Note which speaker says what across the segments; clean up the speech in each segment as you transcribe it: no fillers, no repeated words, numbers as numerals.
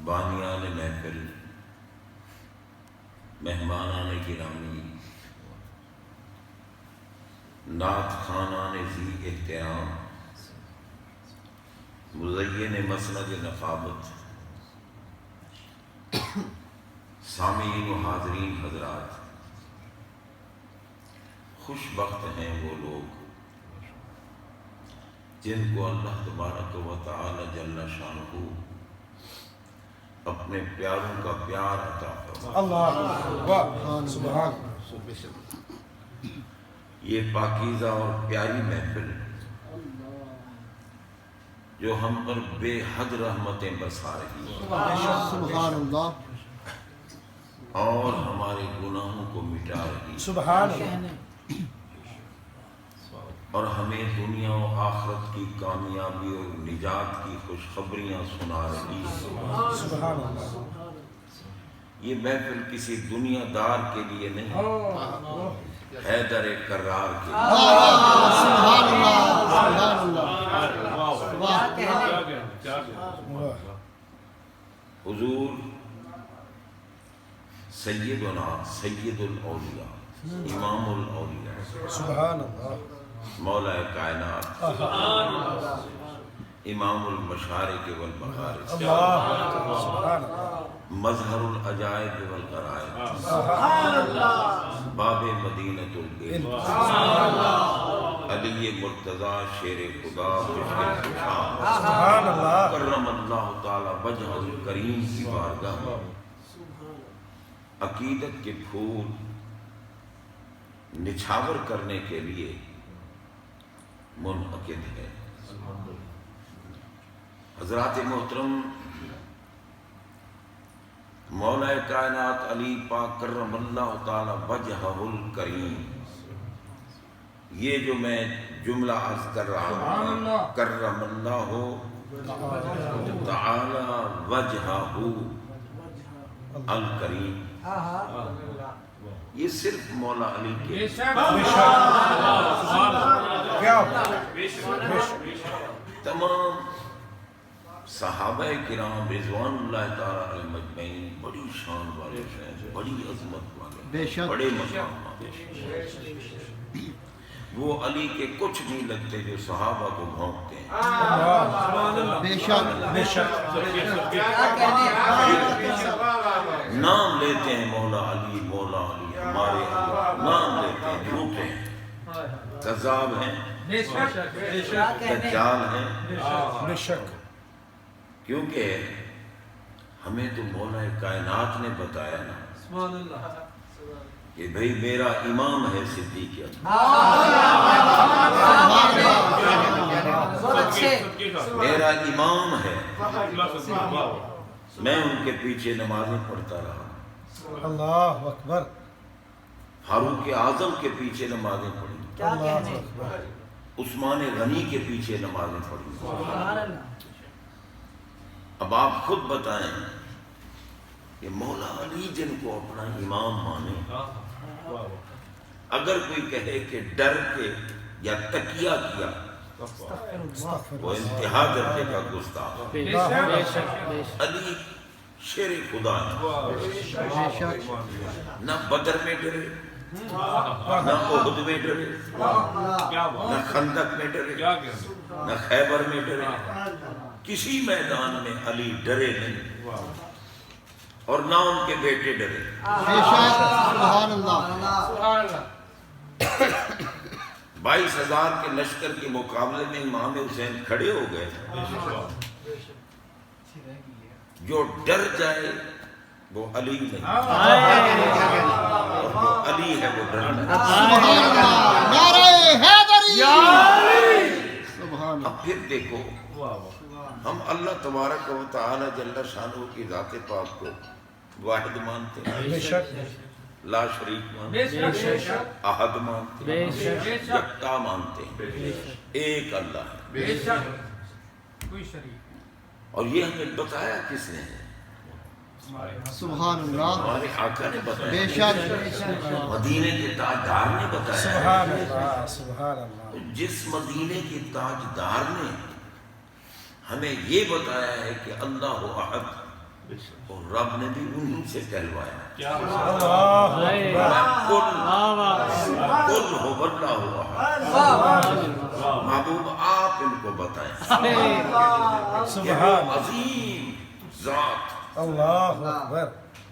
Speaker 1: بانیان محفل، مہمانان گرامی، نعت خوانان ذی احترام، مزین مسند نقابت، سامعین و حاضرین حضرات، خوش بخت ہیں وہ لوگ جن کو اللہ تبارک و تعالی جل شانہ اپنے پیاروں کا پیار عطا فرمائے۔
Speaker 2: اللہ سبحان۔
Speaker 1: یہ پاکیزہ اور پیاری محفل جو ہم پر بے حد رحمتیں برسا رہی ہے
Speaker 2: سبحان اللہ،
Speaker 1: اور ہمارے گناہوں کو مٹا رہی ہے
Speaker 2: سبحان اللہ،
Speaker 1: اور ہمیں دنیا و آخرت کی کامیابی اور نجات کی خوشخبریاں سنا رہی ہے۔
Speaker 2: سبحان اللہ،
Speaker 1: یہ محفل کسی دنیا دار کے لیے نہیں، حیدر کرار کے لیے۔
Speaker 2: سبحان اللہ، سبحان اللہ،
Speaker 1: حضور سیدنا سید الاولیاء، امام الاولیاء،
Speaker 2: سبحان اللہ،
Speaker 1: مولا کائنات، امام المشارق والمغارب،
Speaker 2: اللہ سبحان اللہ،
Speaker 1: مظہر العجائب والغرائب، باب مدینۃ العلم، علی مرتضیٰ شیر خدا مشکل کشا،
Speaker 2: سبحان اللہ،
Speaker 1: کرم اللہ تعالی وجہ الکریم کی بارگاہ میں عقیدت کے پھول نچھاور کرنے کے لیے منعقد ہے۔ حضرات محترم، مولا کائنات علی پاک کرم اللہ تعالی وجہ الکریم، یہ جو میں جملہ عرض کر رہا ہوں، کرم اللہ تعالی وجہہ الکریم، یہ صرف مولا علی کے
Speaker 2: کیا
Speaker 1: تمام صحابہ کرام رضوان اللہ تعالی علیہ مجمعین بڑی شان والے ہیں، بڑی عظمت والے ہیں، بڑے مقام والے ہیں۔ وہ علی کے کچھ نہیں لگتے جو صحابہ کو بھونکتے ہیں۔
Speaker 2: بے شک، بے شک،
Speaker 1: نام لیتے ہیں مولا علی، مولا علی، ہمارے علی، نام لیتے ہیں، جھوٹے ہیں، کذاب ہیں، دجال ہیں،
Speaker 2: بے شک،
Speaker 1: کیونکہ ہمیں تو مولا کائنات نے بتایا نا کہ بھئی میرا امام ہے صدیق اکبر، میرا امام ہے، میں ان کے پیچھے نمازیں پڑھتا رہا،
Speaker 2: اللہ اکبر،
Speaker 1: فاروق اعظم کے پیچھے نمازیں پڑھی،
Speaker 2: اللہ اکبر،
Speaker 1: عثمان غنی کے پیچھے نمازیں پڑھی۔ اب آپ خود بتائیں کہ مولا علی جن کو اپنا امام مانے، اگر کوئی کہے کہ ڈر کے یا تکیہ کیا، وہ انتہا درجے کا گستاخ۔ علی شیر خدا ہے، نہ بدر میں ڈرے، نہ احد میں ڈرے، نہ خندق میں ڈرے، نہ خیبر میں ڈرے، کسی میدان میں علی ڈرے نہیں، اور نہ ان کے بیٹے ڈرے۔
Speaker 2: سبحان اللہ،
Speaker 1: 22,000 کے لشکر کے مقابلے میں امام حسین کھڑے ہو گئے، جو ڈر جائے وہ علی نہیں، اور جو علی ہے وہ ڈرنا ہے۔ اب پھر دیکھو، ہم اللہ تبارک و تعالی جل شانہ کی ذات پاک کو واحد مانتے ہیں،
Speaker 2: بے شک،
Speaker 1: لا شریک مانتے ہیں، احد مانتے ہیں، یکتا مانتے ہیں، ایک اللہ ہے، اور یہ ہمیں بتایا کس نے ہے؟
Speaker 2: سبحان اللہ،
Speaker 1: ہمارے آقا نے
Speaker 2: بے
Speaker 1: بتایا،
Speaker 2: شک،
Speaker 1: مدینے کے تاجدار نے بتایا۔
Speaker 2: سبحان اللہ، سبحان اللہ،
Speaker 1: جس مدینے کے تاجدار نے ہمیں یہ بتایا ہے کہ اللہ احد، اور رب نے بھی انہی سے کہلوایا قل هو اللہ احد۔ محبوب آپ ان کو بتائیں کہ وہ عظیم ذات
Speaker 2: اللہ اکبر،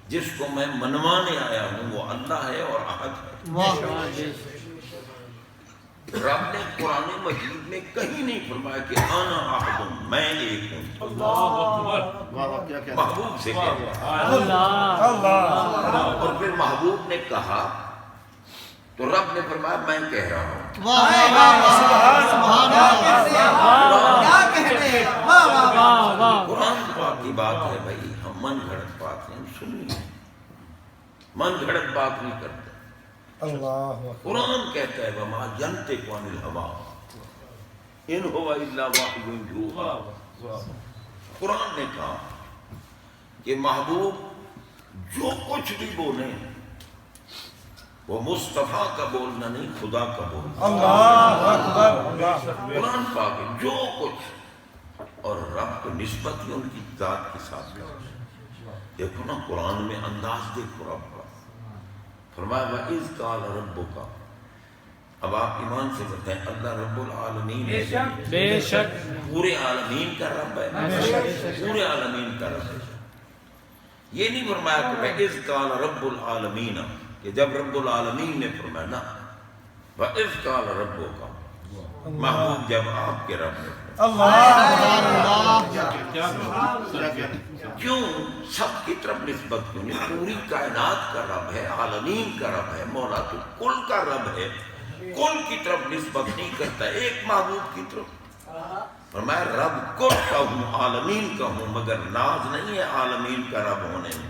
Speaker 1: جس کو میں منوانے آیا ہوں وہ اللہ ہے اور احد ہے۔ رب نے قرآن مجید میں کہیں نہیں فرمایا کہ انا احد، میں ایک ہوں۔ محبوب سے کہا، اور پھر محبوب نے کہا تو رب نے فرمایا میں کہہ رہا ہوں۔ قرآن پاک کی بات ہے بھائی، ہم من گھڑت بات نہیں سنی، من گھڑت بات نہیں کرتے۔
Speaker 2: اللہ
Speaker 1: قرآن کہتا ہے وما ينطق عن الهوى ان هو الا وحی یوحی۔ قرآن نے کہا کہ محبوب جو کچھ بھی بولیں وہ مصطفیٰ کا بولنا نہیں، خدا کا بولنا۔
Speaker 2: اللہ اکبر،
Speaker 1: قرآن پاک ہے جو کچھ، اور رب کو نسبت ہی ان کی ذات کے ساتھ کرتے۔ دیکھو نا قرآن میں انداز دیکھو رب کا، فرمایا وَإِذْ قَالَ رَبُّكَ۔ اب آپ ایمان سے کہتے ہیں اللہ رب العالمین ہے،
Speaker 3: بے شک
Speaker 1: پورے عالمین کا رب ہے، پورے عالمین کا رب ہے۔ یہ نہیں فرمایا کہ وَإِذْ قَالَ رَبُّ الْعَالَمِينَ، کہ جب رب العالمین نے فرمایا نا وَإِذْ قَالَ رَبُّكَ، محبوب جب آپ کے رب نے کیوں سب کی طرف نسبت کیوں نہیں؟ پوری کائنات کا رب ہے، عالمین کا رب ہے، مولا تو کل کا رب ہے، کل کی طرف نسبت نہیں کرتا ایک محبوب کی طرف۔ فرمایا رب کل کا ہوں، عالمین کا ہوں، مگر ناز نہیں ہے عالمین کا رب ہونے میں۔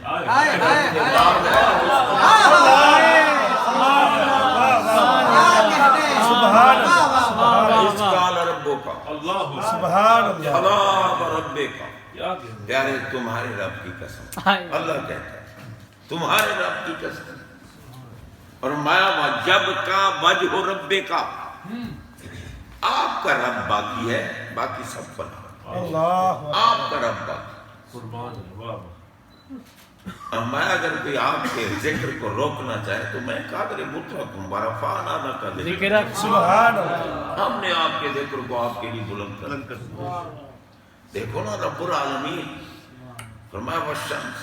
Speaker 2: سبحان اللہ،
Speaker 1: اللہ رب کا، پیارے تمہارے رب کی قسم، اللہ کہتا ہے تمہارے رب کی قسم۔ اور مایا جب کا وجہ رب کا، آپ کا رب باقی ہے، باقی سب پر
Speaker 2: اللہ
Speaker 1: آپ کا رب باقی۔ میں اگر کوئی آپ کے ذکر کو روکنا چاہے تو میں قادر مطلق ہوں، ورفعنا لک ذکرک۔
Speaker 2: سبحان اللہ،
Speaker 1: ہم نے آپ کے ذکر کو آپ کے لیے بلند کر دیا۔ دیکھو نا رب العالمین فرمایا والشمس،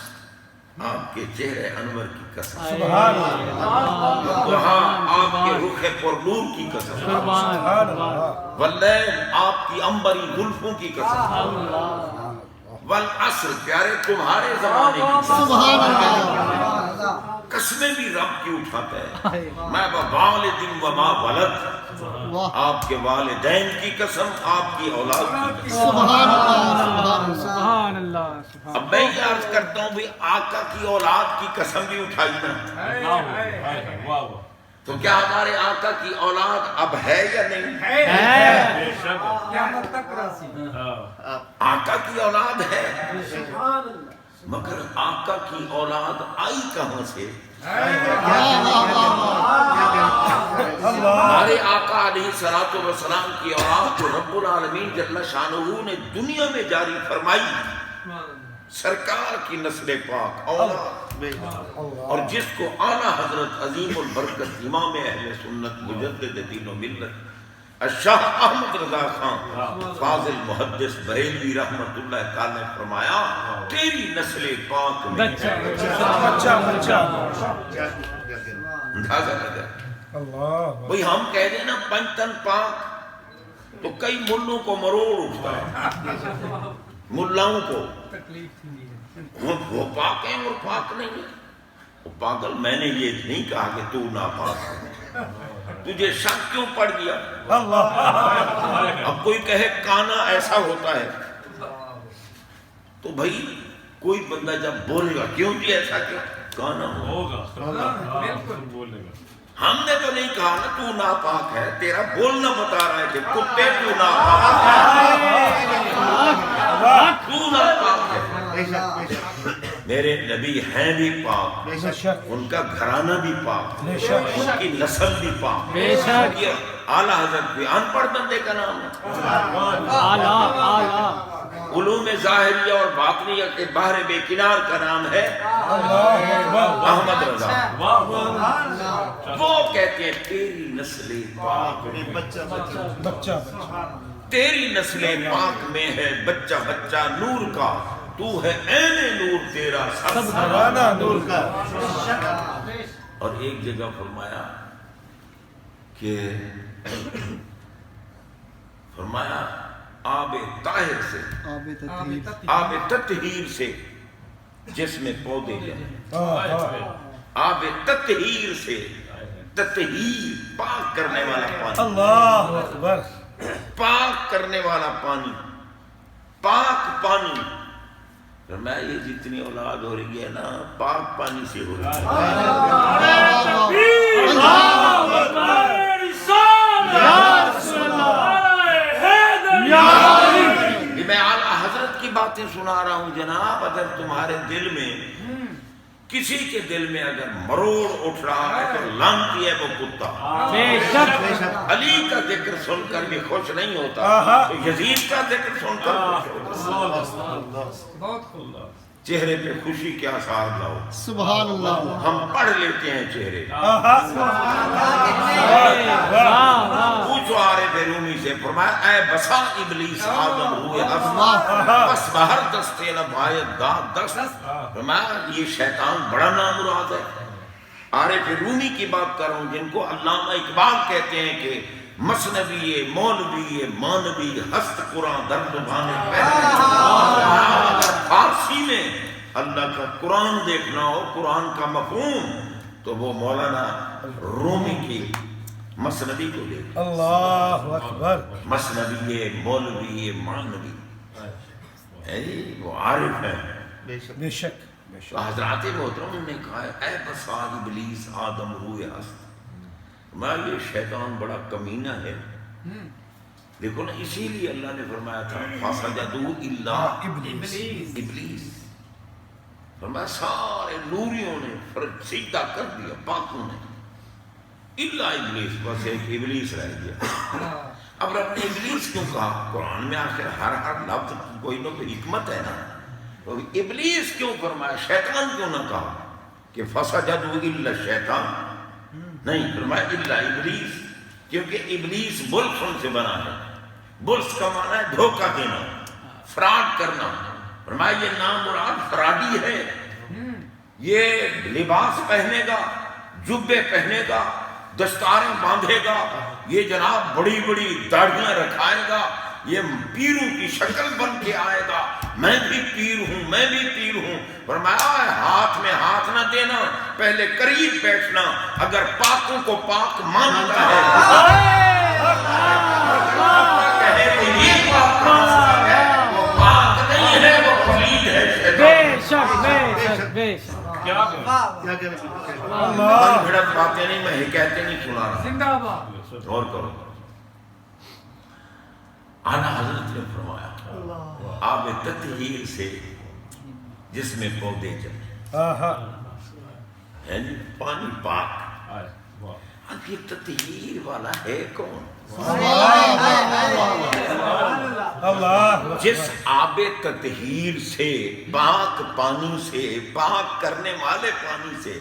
Speaker 1: آپ کے چہرے انور کی قسم،
Speaker 2: سبحان اللہ،
Speaker 1: وہاں آپ کے رخ پر نور کی قسم،
Speaker 2: سبحان اللہ،
Speaker 1: واللیل آپ کی عنبری زلفوں کی قسم، والعصر پیارے تمہارے زمانے کی قسم۔
Speaker 2: سبحان اللہ،
Speaker 1: قسمیں بھی رب کی اٹھاتا ہے، میں والد وما ولد، آپ کے والدین کی قسم، آپ کی اولاد کی قسم۔
Speaker 2: سبحان اللہ،
Speaker 3: سبحان اللہ،
Speaker 1: اب میں یہ عرض کرتا ہوں بھی آقا کی اولاد کی قسم بھی اٹھائی نا، تو کیا ہمارے آقا کی اولاد اب ہے یا نہیں؟ آقا کی اولاد ہے، مگر آقا کی اولاد آئی کہاں سے؟ ہمارے آقا علیہ السلام کی اولاد جو رب العالمین جل شانہ نے دنیا میں جاری فرمائی، سرکار کی نسل پاک اولاد، اور جس کو اعلیٰ حضرت عظیم البرکت امام اہل سنت مجدد دین و ملت الشاہ احمد رضا خان فاضل محدث بریلوی رحمت اللہ تعالی نے فرمایا تیری نسل پاک میں اندازہ لگا۔
Speaker 2: اللہ،
Speaker 1: بھئی ہم کہہ دیں نا پنجتن پاک تو کئی ملوں کو مروڑ اٹھتا ہے، ملاؤں کو وہ پاک ہیں اور پاک نہیں ہیں۔ وہ پاگل، میں نے یہ نہیں کہا کہ تو ناپاک ہے، تجھے شک کیوں پڑ گیا؟ اب کوئی کہے کانا ایسا ہوتا ہے تو بھائی کوئی بندہ جب بولے گا کیوں جی ایسا کیا کانا ہوگا، ہم نے تو نہیں کہا نا تو ناپاک ہے، تیرا بولنا بتا رہا ہے کہ کتے تو ناپاک ہے، تو ناپاک ہے۔ میرے نبی ہیں بھی پاک، ان کا گھرانہ بھی پاک، ان کی نسل بھی پاک۔ یہ اعلیٰ حضرت بھی ان پڑھ بندے کا نام ہے، علوم ظاہریہ اور باطنیہ کے بحر بے کنار کا نام ہے احمد رضا۔ وہ کہتے ہیں تیری نسل پاک میں
Speaker 2: بچہ
Speaker 1: تیری نسل پاک میں ہے بچہ بچہ نور کا، تو ہے عین نور تیرا سب
Speaker 2: زمانہ نور کا۔
Speaker 1: اور ایک جگہ فرمایا کہ آب طاہر سے، آب تطہیر سے جس میں پودے جائیں، آب تطہیر سے، تطہیر پاک کرنے والا پانی،
Speaker 2: اللہ اکبر،
Speaker 1: پاک کرنے والا پانی، پاک پانی۔ میں یہ جتنی اولاد ہو رہی ہے نا پاک پانی سے ہو رہی ہے۔ میں اعلیٰ حضرت کی باتیں سنا رہا ہوں جناب۔ اگر تمہارے دل میں کسی کے دل میں اگر مروڑ اٹھ رہا ہے تو لعنتی ہے وہ کتا۔ علی کا ذکر سن کر بھی خوش نہیں ہوتا تو یزید کا ذکر سن کر خوش ہوتا۔ چہرے پہ خوشی کے آثار لاؤ،
Speaker 4: سبحان اللہ۔
Speaker 1: ہم پڑھ لیتے ہیں چہرے۔ پوچھو عارف رومی سے، فرمایا اے بسا ابلیس آدم روئے حسن بس بہر دستے نبھائے داد دست۔ فرمایا یہ شیطان بڑا نامراد ہے۔ عارف رومی کی بات کر رہا ہوں جن کو علامہ اقبال کہتے ہیں کہ مثنوی مولوی مانوی ہست قرآن در زبان پہلے۔ اگر فارسی میں اللہ کا قرآن دیکھنا ہو، قرآن کا مفہوم، تو وہ مولانا رومی کی مثنوی کو دیکھ۔
Speaker 2: اللہ اکبر،
Speaker 1: مثنوی مولوی مانوی وہ عارف ہے۔
Speaker 2: بے شک
Speaker 1: حضرات محترم نے کہا ہے اے بسا ابلیس آدم روئے ہست۔ میں یہ شیطان بڑا کمینہ ہے۔ دیکھو نا اسی لیے اللہ نے فرمایا تھا فَسَجَدُوا إِلَّا ابلیس، فرمایا سارے نوریوں نے سجدہ کر دیا پاکوں نے، الا ابلیس، بس ایک ابلیس رہ گیا۔ اب رب نے ابلیس کیوں کہا؟ قرآن میں آخر ہر لفظ کوئی نہ کوئی حکمت ہے نا، تو ابلیس کیوں فرمایا؟ شیطان کیوں نہ کہا کہ فَسَجَدُوا إِلَّا الشَّيْطَانَ؟ نہیں، فرمایا الا ابلیس، کیونکہ ابلیس بلسن سے بنا ہے۔ بلس کا معنی ہے دھوکہ دینا، فراڈ کرنا۔ فرمایا یہ نام مراد فراڈی ہے، یہ لباس پہنے گا، جبے پہنے گا، دستاریں باندھے گا، یہ جناب بڑی بڑی داڑھیاں رکھائے گا، یہ پیروں کی شکل بن کے آئے گا، میں بھی پیر ہوں، میں بھی پیر ہوں۔ فرمایا ہاتھ میں ہاتھ نہ دینا، پہلے قریب بیٹھنا، اگر پاکوں کو پاک مانتا ہے کہے کہ یہ پاک ہے، وہ پاک نہیں ہے، وہ پلید ہے شیطان۔
Speaker 3: بے شک
Speaker 4: کیا
Speaker 1: من بھڑت باتیں نہیں، میں حکایتیں نہیں سنا رہا۔
Speaker 3: زندہ باد۔
Speaker 1: غور کرو، اعلیٰ حضرت نے فرمایا آب تطہیر سے جس میں پودے جمے، یعنی پانی پاک۔ اب یہ تطہیر والا ہے کون؟ جس آب تطہیر سے، پاک پانی سے، پاک کرنے والے پانی سے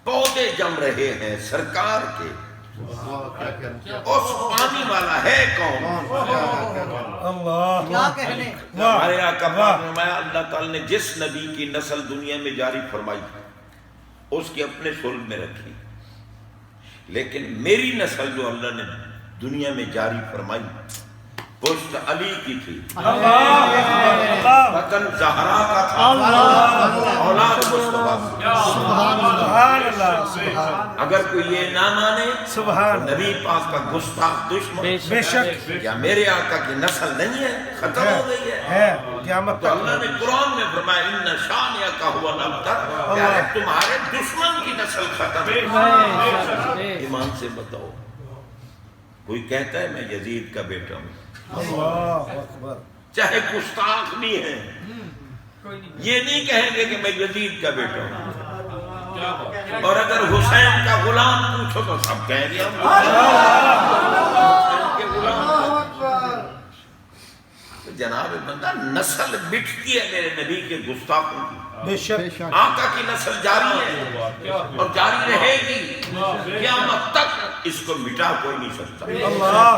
Speaker 1: پودے جم رہے ہیں سرکار کے، اس پانی والا ہے کون؟ ہمارے آقا پاک نے فرمایا اللہ تعالی نے جس نبی کی نسل دنیا میں جاری فرمائی اس کی اپنے صلب میں رکھی، لیکن میری نسل جو اللہ نے دنیا میں جاری فرمائی پشت علی کی تھی، بطن زہرا کا تھا، اولاد مصطفیٰ کی۔ اگر کوئی یہ نہ مانے نبی پاک کا گستاخ دشمن،
Speaker 2: بے شک
Speaker 1: کیا میرے آقا کی نسل نہیں ہے، ختم ہو گئی ہے؟
Speaker 2: قیامت
Speaker 1: تو اللہ نے قرآن میں فرمایا ان شانئک هو الابتر، یعنی تمہارے دشمن کی نسل ختم ہے۔ ایمان سے بتاؤ، کوئی کہتا ہے میں یزید کا بیٹا ہوں،
Speaker 2: اللہ اکبر،
Speaker 1: چاہے گستاخ بھی ہیں، یہ نہیں کہیں گے کہ میں یزید کا بیٹا ہوں۔ اور اگر حسین کا غلام پوچھو تو سب کہیں گے ہم حسین کے غلام۔ جناب بندہ نسل مٹتی ہے میرے نبی کے گستاخوں کی،
Speaker 2: بے شک
Speaker 1: آقا کی نسل جاری ہے اور جاری رہے گی قیامت تک، اس کو مٹا کوئی نہیں سکتا۔
Speaker 2: اللہ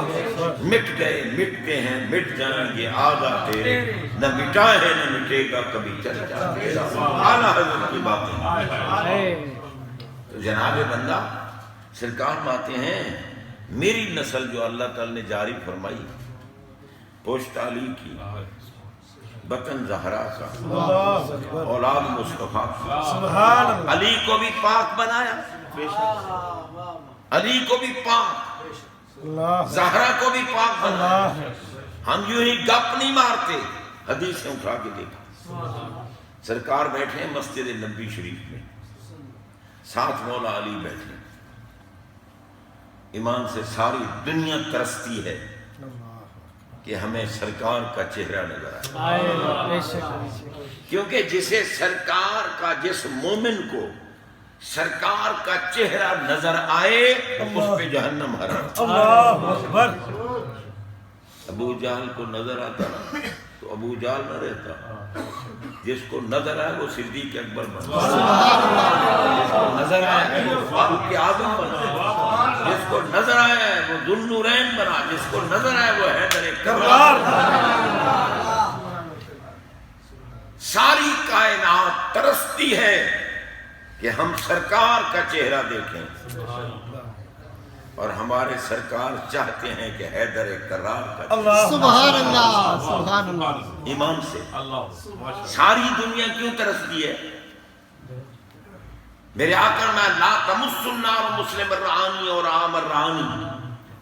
Speaker 1: مٹ گئے، مٹتے ہیں، مٹ جائیں گے، آگا تیرے نہ مٹا ہے نہ مٹے گا کبھی، چل جا تیرا اعلیٰ حضرت کی باتیں۔ تو جناب بندہ سرکار ماتے ہیں میری نسل جو اللہ تعالی نے جاری فرمائی، پشت علی کی، بطن زہرا کا،
Speaker 2: اللہ اکبر
Speaker 1: اولاد مصطفیٰ کا،
Speaker 2: سبحان اللہ
Speaker 1: علی کو بھی پاک بنایا، علی کو بھی پاک،
Speaker 2: اللہ
Speaker 1: زہرا کو بھی پاک بنایا۔
Speaker 2: اللہ
Speaker 1: ہم یوں ہی گپ نہیں مارتے، حدیثیں اٹھا کے دیکھا۔ سرکار بیٹھے ہیں مسجد نبوی شریف میں، ساتھ مولا علی بیٹھے، ایمان سے ساری دنیا ترستی ہے کہ ہمیں سرکار کا چہرہ نظر آئے، کیونکہ جسے سرکار کا، جس مومن کو سرکار کا چہرہ نظر آئے اس پہ جہنم حرام۔
Speaker 2: اللہ اکبر
Speaker 1: ابو جہل کو نظر آتا نا تو ابو جہل نہ رہتا، جس کو نظر آئے وہ صدیق اکبر بنا، جس کو نظر آئے وہ فاروق اعظم بنا، جس کو نظر آئے وہ ذو النورین بنا، جس کو نظر آئے وہ حیدر کرار۔ ساری کائنات ترستی ہے کہ ہم سرکار کا چہرہ دیکھیں، اور ہمارے سرکار چاہتے ہیں کہ حیدر کرار کا
Speaker 2: اللہ
Speaker 4: سبحان اللہ سبحان اللہ۔
Speaker 1: ایمان سے ساری دنیا کیوں ترستی ہے؟ میرے آقا میں لا تمس النار مسلم الرعانی اور عام الرعانی،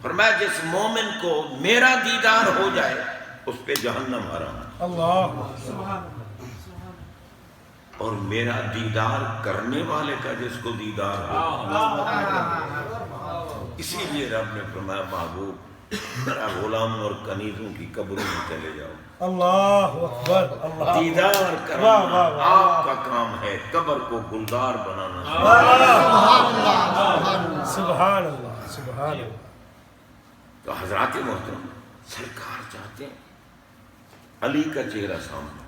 Speaker 1: فرمایا جس مومن کو میرا دیدار ہو جائے اس پہ جہنم حرام،
Speaker 2: اللہ
Speaker 1: اور میرا دیدار کرنے والے کا جس کو دیدار ہو۔ اسی لیے رب نے فرمایا محبوب ذرا غلاموں اور کنیزوں کی قبروں میں چلے جاؤ،
Speaker 2: اللہ اکبر اللہ
Speaker 1: دیدار کرنا
Speaker 2: واہ واہ واہ
Speaker 1: آپ کا کام ہے، قبر کو گلزار بنانا۔
Speaker 2: سبحان اللہ سبحان اللہ۔
Speaker 1: تو حضرات محترم سرکار چاہتے ہیں علی کا چہرہ سامنے۔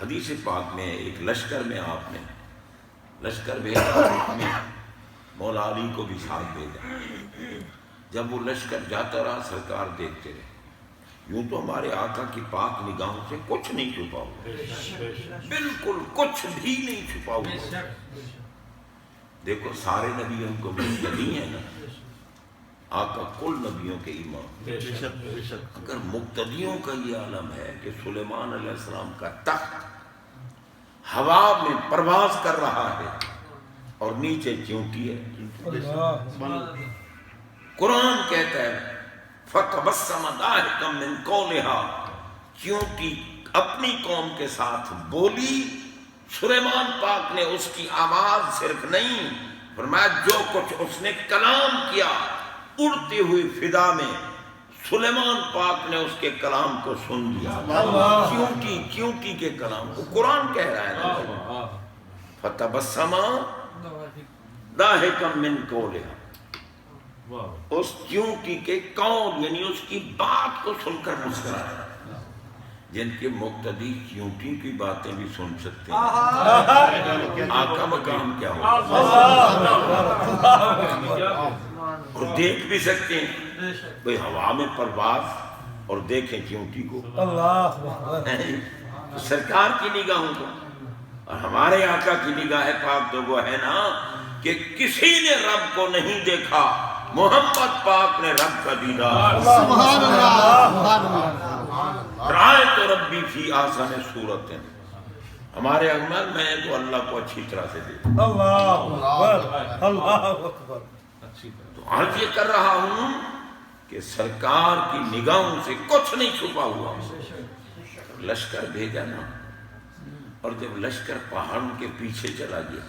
Speaker 1: حدیث پاک میں ایک لشکر میں آپ نے لشکر بھیجا، اس میں مولا علی کو بھی ساتھ بھیجا۔ جب وہ لشکر جاتا رہا سرکار دیکھتے رہے، یوں تو ہمارے آقا کی پاک نگاہوں سے کچھ نہیں چھپا ہوا، بالکل کچھ بھی نہیں چھپا ہوا۔ دیکھو سارے نبیوں کو مقتدی ہیں نا، آقا کل نبیوں کے امام، اگر مقتدیوں کا یہ عالم ہے کہ سلیمان علیہ السلام کا تخت ہوا میں پرواز کر رہا ہے اور نیچے چونٹی ہے، قرآن کہتا ہے فَتَبَسَّمَ ضَاحِكًا مِّن قَوْلِهَا، چونٹی اپنی قوم کے ساتھ بولی۔ سلیمان پاک نے اس کی آواز صرف نہیں، فرمایا جو کچھ اس نے کلام کیا اڑتی ہوئی فضا میں، سلیمان پاک نے اس کے کلام کو سن لیا، چونٹی کے کلام کو۔ قرآن کہہ رہا ہے نا، فَتَبَسَّمَ ضَاحِكًا مِّن قَوْلِهَا، اس چونٹی کے قول یعنی اس کی بات کو سن کر مسکرایا۔ جن کے مقتدی چونٹی کی باتیں بھی سن سکتے ہیں، آقا مقام کیا ہوگا؟ اور دیکھ بھی سکتے ہیں، کوئی ہوا میں پرواز اور دیکھیں چونٹی کو،
Speaker 2: اللہ
Speaker 1: تو سرکار کی نگاہوں کو۔ اور ہمارے آقا کی نگاہ پاک تو وہ ہے نا کہ کسی نے رب کو نہیں دیکھا، محمد پاک نے رب کا دیدار۔
Speaker 4: سبحان اللہ سبحان اللہ۔
Speaker 1: رأیت ربی فی احسن صورت، ہمارے اعمال میں تو اللہ کو اچھی طرح سے دیکھا۔
Speaker 2: اللہ اکبر اللہ اکبر۔
Speaker 1: تو عرض یہ کر رہا ہوں کہ سرکار کی نگاہوں سے کچھ نہیں چھپا ہوا۔ لشکر بھیجا نا، اور جب لشکر پہاڑوں کے پیچھے چلا گیا،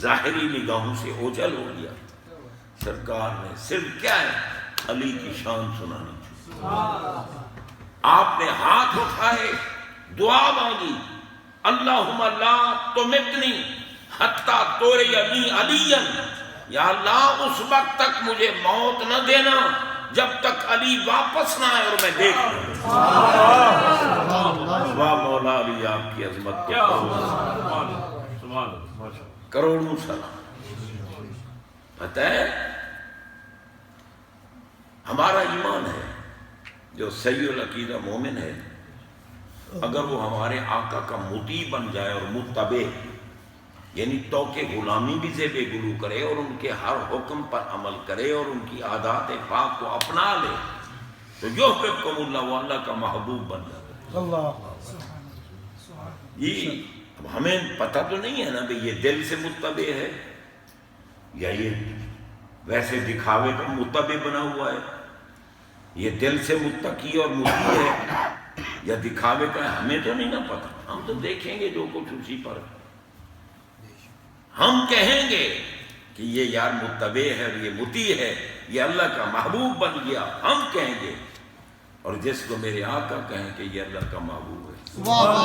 Speaker 1: ظاہری نگاہوں سے اوجھل ہو گیا، سرکار نے صرف کیا ہے علی کی شان سنانی تھی۔ آپ نے ہاتھ اٹھائے، دعا مانگی، اللہم لا تمتنی حتی توری علی، یا اللہ اس وقت تک مجھے موت نہ دینا جب تک علی واپس نہ آئے اور میں دیکھ لوں۔ واہ مولا علی آپ کی عظمت کو کروڑوں سلام۔ پتہ ہے ہمارا ایمان ہے جو صحیح العقیدہ مومن ہے، اگر وہ ہمارے آقا کا مطیع بن جائے اور متبع، یعنی توقع غلامی بھی زیب گلو کرے اور ان کے ہر حکم پر عمل کرے اور ان کی عادات پاک کو اپنا لے، تو یحببکم اللہ، وہ اللہ کا محبوب بن جاتا ہے۔
Speaker 2: اللہ
Speaker 1: یہ اب ہمیں پتہ تو نہیں ہے نا کہ یہ دل سے متبع ہے یا یہ ویسے دکھاوے کا متبع بنا ہوا ہے، یہ دل سے متقی اور مطیع ہے یا دکھاوے کا ہے، ہمیں تو نہیں نا پتہ۔ ہم تو دیکھیں گے جو کچھ اسی پر، ہم کہیں گے کہ یہ یار متبع ہے اور یہ مطیع ہے، یہ اللہ کا محبوب بن گیا، ہم کہیں گے، اور جس کو میرے آقا کہیں کہ یہ اللہ کا محبوب ہے۔
Speaker 4: واہ واہ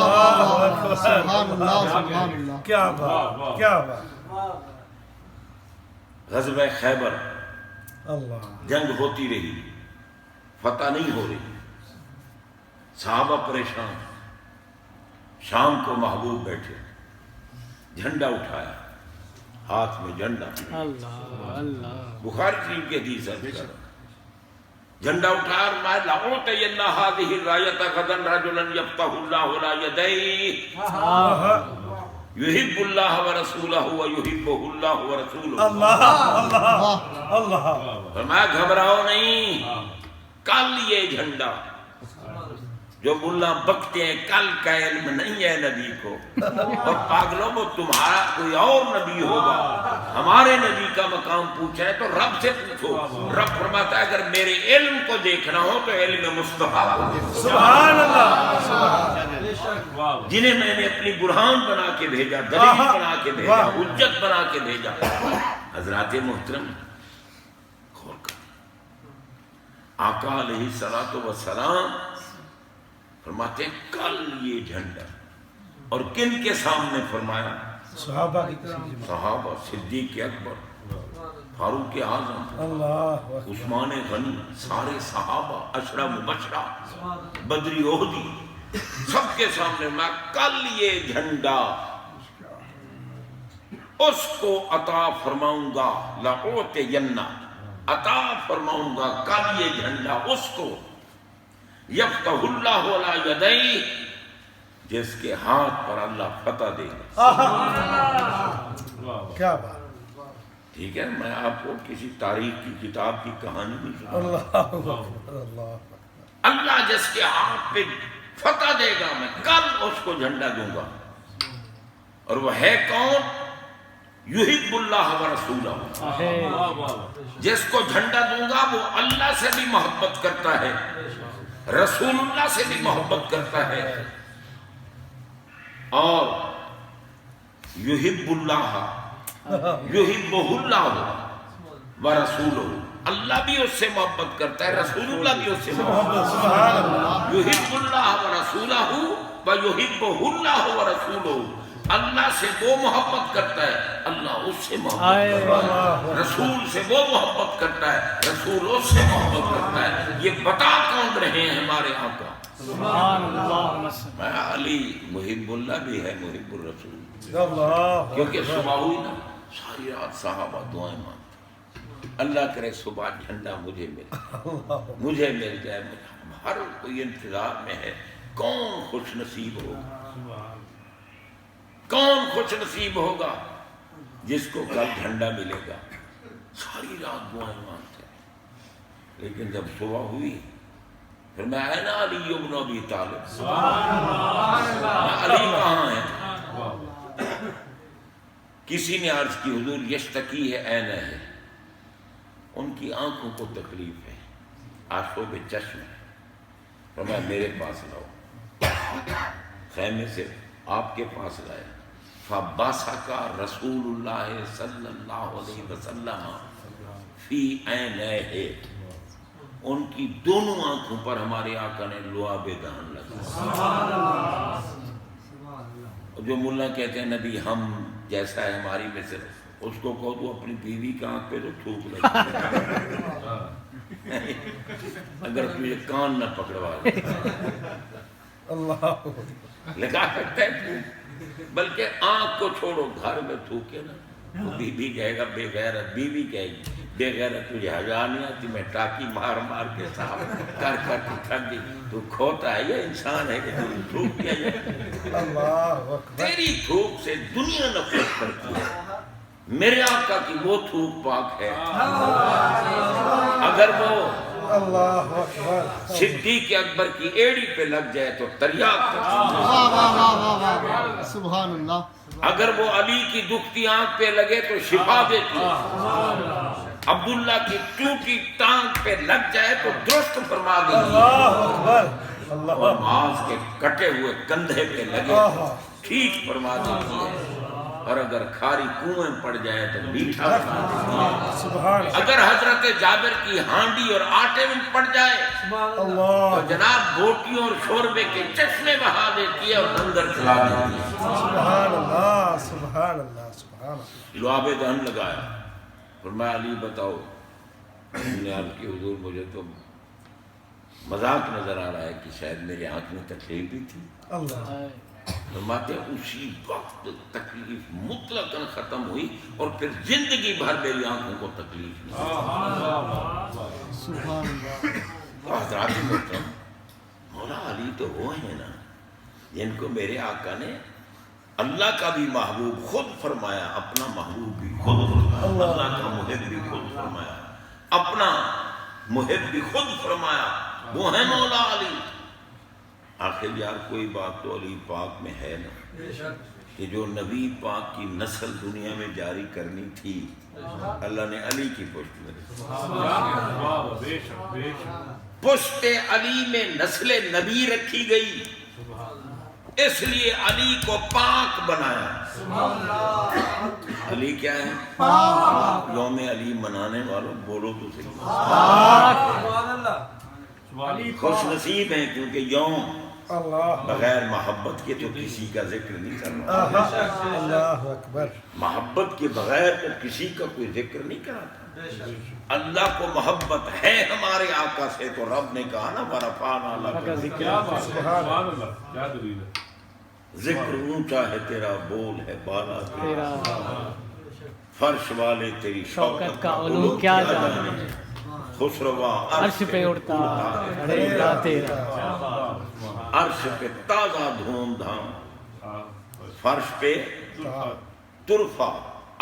Speaker 4: واہ، سبحان اللہ سبحان اللہ،
Speaker 2: کیا بات کیا بات۔
Speaker 1: غزوہ خیبر
Speaker 2: اللہ
Speaker 1: جنگ ہوتی رہی، فتح نہیں ہو رہی، صحابہ پریشان، شام کو محبوب بیٹھے، جھنڈا اٹھایا، ہاتھ میں جھنڈا،
Speaker 3: اللہ اللہ
Speaker 1: بخاری شریف کی حدیث ہے، جھنڈا اٹھا اور میں لَأُعْطِيَنَّ هَذِهِ الرَّايَةَ غَدًا رَجُلًا يَفْتَحُ اللَّهُ عَلَى يَدَيْهِ يُحِبُّ اللَّهَ وَرَسُولَهُ وَيُحِبُّهُ اللَّهُ وَرَسُولُهُ۔
Speaker 2: اللہ اللہ اللہ
Speaker 1: فرمایا گھبراؤ نہیں، کل یہ جھنڈا جو ملا بکتے ہیں کل کا علم نہیں ہے نبی کو، اور پاگلوں وہ تمہارا کوئی اور نبی ہوگا، ہمارے نبی کا مقام پوچھا ہے تو رب سے پوچھو۔ رب فرماتا ہے اگر میرے علم کو دیکھنا ہو تو علم مصطفیٰ کو دیکھو،
Speaker 2: سبحان اللہ،
Speaker 1: جنہیں میں نے اپنی برہان بنا کے بھیجا، دلیل بنا کے بھیجا، حجت بنا کے بھیجا۔ حضرات محترم غور کر، آقا علیہ السلام فرماتے ہیں کل یہ جھنڈا، اور کن کے سامنے فرمایا؟
Speaker 2: صحابہ کی تصویر،
Speaker 1: صحابہ، صدیق اکبر، فاروق اعظم،
Speaker 2: اللہ
Speaker 1: عثمان غنی، سارے صحابہ، عشرہ مبشرہ، بدری احدی، سب کے سامنے میں کل یہ جھنڈا اس کو عطا فرماؤں گا، لَأُعْطِيَنَّ، عطا فرماؤں گا کل یہ جھنڈا اس کو، یفتح اللہ علی یدیہ، جس کے ہاتھ پر اللہ فتح دے گا۔
Speaker 2: کیا بات،
Speaker 1: ٹھیک ہے، میں آپ کو کسی تاریخ کی کتاب کی کہانی نہیں سنا،
Speaker 2: اللہ اکبر، اللہ
Speaker 1: اللہ جس کے ہاتھ پہ فتح دے گا میں کل اس کو جھنڈا دوں گا، اور وہ ہے کون؟ یحب اللہ ورسولہ، جس کو جھنڈا دوں گا وہ اللہ سے بھی محبت کرتا ہے، رسول اللہ سے بھی محبت کرتا ہے، اور یحب اللہ یحبہ اللہ ورسولہ، اللہ بھی اس سے محبت کرتا ہے، رسول اللہ بھی اس سے محبت کرتا ہے۔ یحب اللہ ورسولہ ویحبہ اللہ ورسولہ، اللہ سے وہ محبت کرتا ہے، اللہ اس سے محبت کرتا ہے، رسول سے وہ محبت کرتا ہے، رسول اس سے محبت کرتا ہے۔ یہ بتا کون رہے ہیں ہمارے آقا؟
Speaker 3: سبحان اللہ،
Speaker 1: میں علی محب اللہ بھی ہے، محب الرسول،
Speaker 2: اللہ
Speaker 1: کیونکہ صبح ہوئی نا ساری رات صحابہ دعائیں مانگتے، اللہ کرے صبح جھنڈا مجھے مل جائے، ہر کوئی انتظار میں ہے، کون خوش نصیب ہوگا، کون خوش نصیب ہوگا جس کو کل جھنڈا ملے گا۔ ساری رات دعائیں مانگتے ہیں، لیکن جب صبح ہوئی پھر میں آئے نا علی ابن ابی طالب، علی کہاں ہے؟ کسی نے عرض کی حضور یشتکی ہے عین ہے، ان کی آنکھوں کو تکلیف ہے، آنکھوں میں چشم ہے، فرمایا میرے پاس لاؤ، خیمے سے آپ کے پاس لائے، فَبَصَقَ رسول اللہ صلی اللہ علیہ وسلم فی عینیہ، ان کی دونوں آنکھوں پر ہمارے آقا نے لعاب دہن لگا۔ جو ملا کہتے ہیں نبی ہم جیسا ہے ہماری مثل. اس کو کہو تو اپنی بیوی کی آنکھ پہ تو تھوک لگے اگر تجھے کان نہ پکڑوا دے
Speaker 2: اللہ
Speaker 1: لگا سکتا ہے تھوک. بلکہ آنکھ کو چھوڑو, گھر میں تھوکے نا, وہ بیوی کہے گا بے غیرت, بیوی کہے گی بے غیرت تجھے حیا نہیں آتی, میں ٹاکی مار مار کے صاف کر کر کے تھک گئی, تو کھوتا ہے یا انسان ہے کہ تجھے تھوک دیا جائے؟
Speaker 2: اللہ اکبر.
Speaker 1: تیری تھوک سے دنیا نفرت کرتی ہے, میرے آقا کی وہ تھوک پاک ہے. اگر وہ
Speaker 2: اللہ اکبر.
Speaker 1: صدیق اکبر کی ایڑی پہ لگ جائے تو تریاق کرتی ہے.
Speaker 4: واہ واہ واہ واہ واہ سبحان اللہ.
Speaker 1: اگر وہ علی کی دکھتی آنکھ پہ لگے تو شفا دیتی ہے. عبداللہ کی ٹوٹی ٹانگ پہ لگ جائے تو درست فرما دیتی ہے.
Speaker 2: اللہ اکبر. اللہ
Speaker 1: اور معاذ کے کٹے ہوئے کندھے پہ لگے ٹھیک فرما دیتی ہے. اور اگر کھاری کنویں پڑ جائے تو میٹھا فرما دیتی ہے.
Speaker 2: سبحان
Speaker 1: اگر حضرت جابر کی ہانڈی اور آٹے میں پڑ جائے تو
Speaker 2: اللہ.
Speaker 1: جناب بوٹیوں اور شوربے کے چشمے بہا دیتی ہے اور اندر چلا دیتی ہے.
Speaker 2: سبحان اللہ. سبحان اللہ. سبحان اللہ.
Speaker 1: لعاب دہن لگایا, فرمایا علی بتاؤ. ہم نے عرض کی حضور مجھے تو مذاق نظر آ رہا ہے کہ شاید میری آنکھ میں تکلیف بھی تھی.
Speaker 2: اللہ.
Speaker 1: فرماتے ہیں اسی وقت تکلیف مطلقاً ختم ہوئی اور پھر زندگی بھر میری آنکھوں کو تکلیف نہیں.
Speaker 4: سبحان اللہ.
Speaker 1: حضرات محترم, مولا علی تو وہ ہیں نا جن کو میرے آقا نے اللہ کا بھی محبوب خود فرمایا, اپنا محبوب بھی خود فرمایا, اللہ کا محب بھی خود فرمایا, اپنا محب بھی خود فرمایا. وہ ہیں مولا علی. آخر یار کوئی بات تو علی پاک میں ہے نا کہ جو نبی پاک کی نسل دنیا میں جاری کرنی تھی اللہ نے علی کی پشت میں رکھی. پشت علی میں نسل نبی رکھی گئی, اس لیے علی کو پاک بنایا. علی کیا ہے؟ یوم علی منانے والوں بولو تو صحیح. خوش نصیب ہیں کیونکہ یوم
Speaker 2: اللہ.
Speaker 1: بغیر محبت کے تو کسی کا ذکر نہیں کر رہا.
Speaker 2: اللہ اکبر.
Speaker 1: محبت کے بغیر تو کسی کا کوئی ذکر نہیں کراتا. اللہ کو محبت ہے ہمارے آقا سے تو رب نے کہا نا وَرَفَعْنَا لَكَ ذِكْرَكَ. ذکر اونچا ہے تیرا, بول ہے بالا تیرا, فرش والے تیری شوکت کا علو کیا جانے. خسروا
Speaker 3: عرش پہ اڑتا رہتا تیرا,
Speaker 1: عرش پہ تازہ دھوم دھام, فرش پہ ترفا,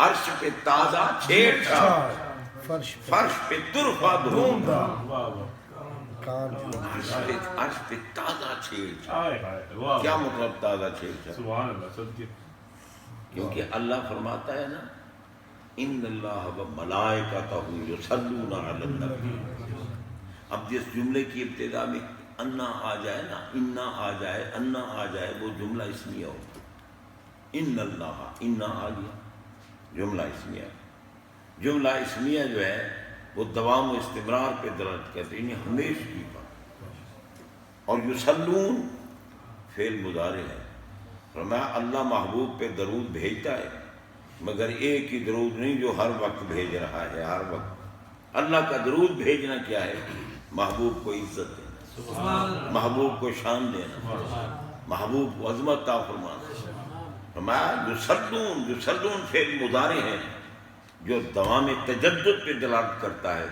Speaker 1: عرش پہ تازہ چھیڑ چھاڑ, فرش پہ ترفا دھوم دھام, عرش پہ تازہ چھیڑ چھاڑ. کیا مطلب تازہ چھیڑ چھاڑ؟ کیونکہ اللہ فرماتا ہے نا ان اللہ و ملائکتہ یصلون علی النبی. اب جس جملے کی ابتدا میں انا آ جائے نا, انا آ جائے, انا آ جائے, وہ جملہ اسمیہ ہوتا. ان اللہ, انا آ گیا جملہ اسمیہ. جملہ اسمیہ جو ہے وہ دوام و استمرار پہ دلالت کرتے ہیں, ہمیش کی بات. اور یصلون فعل مضارع ہے. فرمایا اللہ محبوب پہ درود بھیجتا ہے مگر ایک ہی درود نہیں جو ہر وقت بھیج رہا ہے. ہر وقت اللہ کا درود بھیجنا کیا ہے؟ محبوب کو عزت دینا, محبوب کو شان دینا, محبوب کو عظمت عطا فرمانا. فرمایا یصلون, یصلون فعل مضارع ہے جو دوام تجدد پہ دلالت کرتا ہے.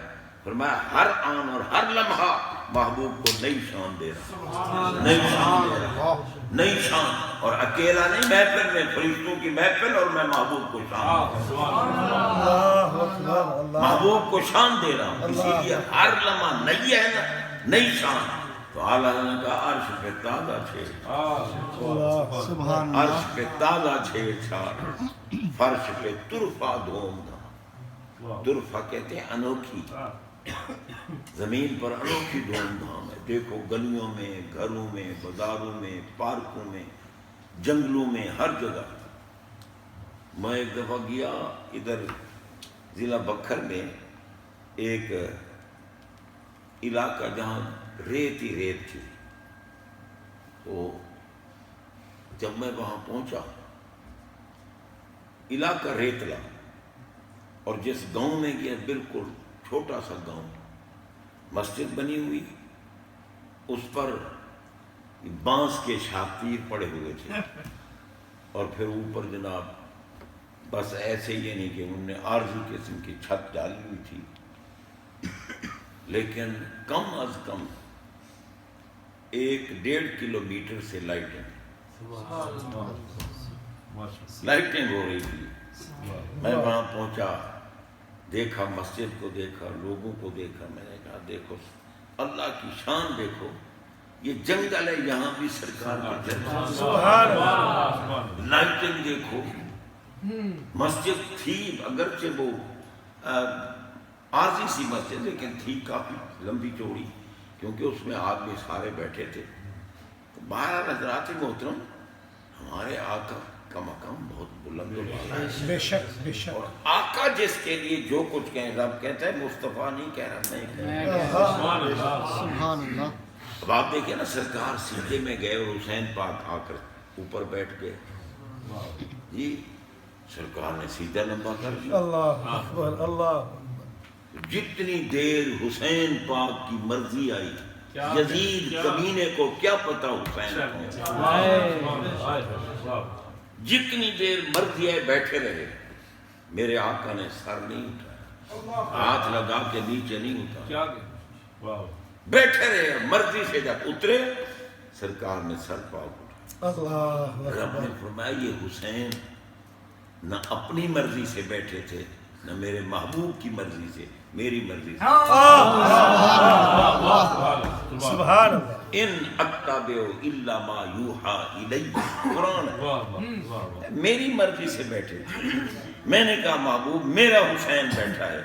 Speaker 1: فرمایا ہر آن اور ہر لمحہ محبوب کو نئی شان دے رہا, نئی شان دے رہا, نئی شان. اور اکیلا نہیں, محفل میں فرشتوں کی محفل اور میں محبوب کو شان دے رہا ہوں, محبوب کو شان دے رہا ہوں. اسی لیے ہر لمحہ نئی ہے نا, نئی شان. تو اعلیٰ کا عرش پہ تازہ چھیڑ
Speaker 4: سبحان
Speaker 1: عرش پہ تازہ چھیڑ چھاڑ, فرش پہ ترفا دھوم دھام. ترفا کہتے ہیں انوکھی, زمین پر انوکھی دھوم دھام ہے. دیکھو گلیوں میں, گھروں میں, بازاروں میں, پارکوں میں, جنگلوں میں, ہر جگہ. میں ایک دفعہ گیا ادھر ضلع بکھر میں ایک علاقہ جہاں ریت ہی ریت تھی. تو جب میں وہاں پہنچا علاقہ ریتلا، اور جس گاؤں میں گیا بالکل چھوٹا سا گاؤں، مسجد بنی ہوئی، اس پر بانس کے شاطیر پڑے ہوئے تھے، اور پھر اوپر جناب بس ایسے ہی نہیں کہ انہوں نے عارضی قسم کی چھت ڈالی ہوئی تھی، لیکن کم از کم 1-1.5 کلومیٹر سے لائٹنگ ہو رہی تھی۔ میں وہاں پہنچا، دیکھا مسجد کو، دیکھا لوگوں کو، دیکھا، میں نے کہا دیکھو اللہ کی شان، دیکھو یہ جنگل ہے، یہاں بھی سرکار کا جنگل،
Speaker 2: سبحان اللہ،
Speaker 1: لائٹنگ دیکھو۔ مسجد تھی اگرچہ وہ عارضی سی مسجد، لیکن تھی کافی لمبی چوڑی، کیونکہ اس میں آدمی سارے بیٹھے تھے۔ بہرحال حضرات محترم، ہمارے آقا کا مقام بہت بلند ہے،
Speaker 2: بے شک بے شک،
Speaker 1: اور آقا جس کے لیے جو کچھ کہیں، رب کہتا ہے مصطفیٰ نہیں کہہ رہا، میں کہہ رہا۔
Speaker 4: سبحان اللہ۔
Speaker 1: اب آپ دیکھیں نا، سرکار سیدھے میں گئے اور حسین پاک آ کر اوپر بیٹھ گئے، جی سرکار نے سیدھا لمبا کر دیا۔
Speaker 2: اللہ اکبر، اللہ
Speaker 1: جتنی دیر حسین پاک کی مرضی آئی، یزید کمینے کو کیا پتا حسین کو، جتنی دیر مرضی آئے بیٹھے رہے۔ میرے آقا نے سر نہیں اٹھایا، ہاتھ لگا کے نیچے نہیں اٹھایا، بیٹھے رہے، مرضی سے جب اترے سرکار نے سر پاک اٹھایا۔
Speaker 2: اللہ
Speaker 1: رب نے فرمایا یہ حسین نہ اپنی مرضی سے بیٹھے تھے، نہ میرے محبوب کی مرضی سے، میری مرضی سے۔
Speaker 2: سبحان اللہ،
Speaker 1: ان اتبع الا ما یوحی الی، قرآن ہے، میری مرضی سے بیٹھے تھے۔ میں نے کہا محبوب میرا حسین بیٹھا ہے،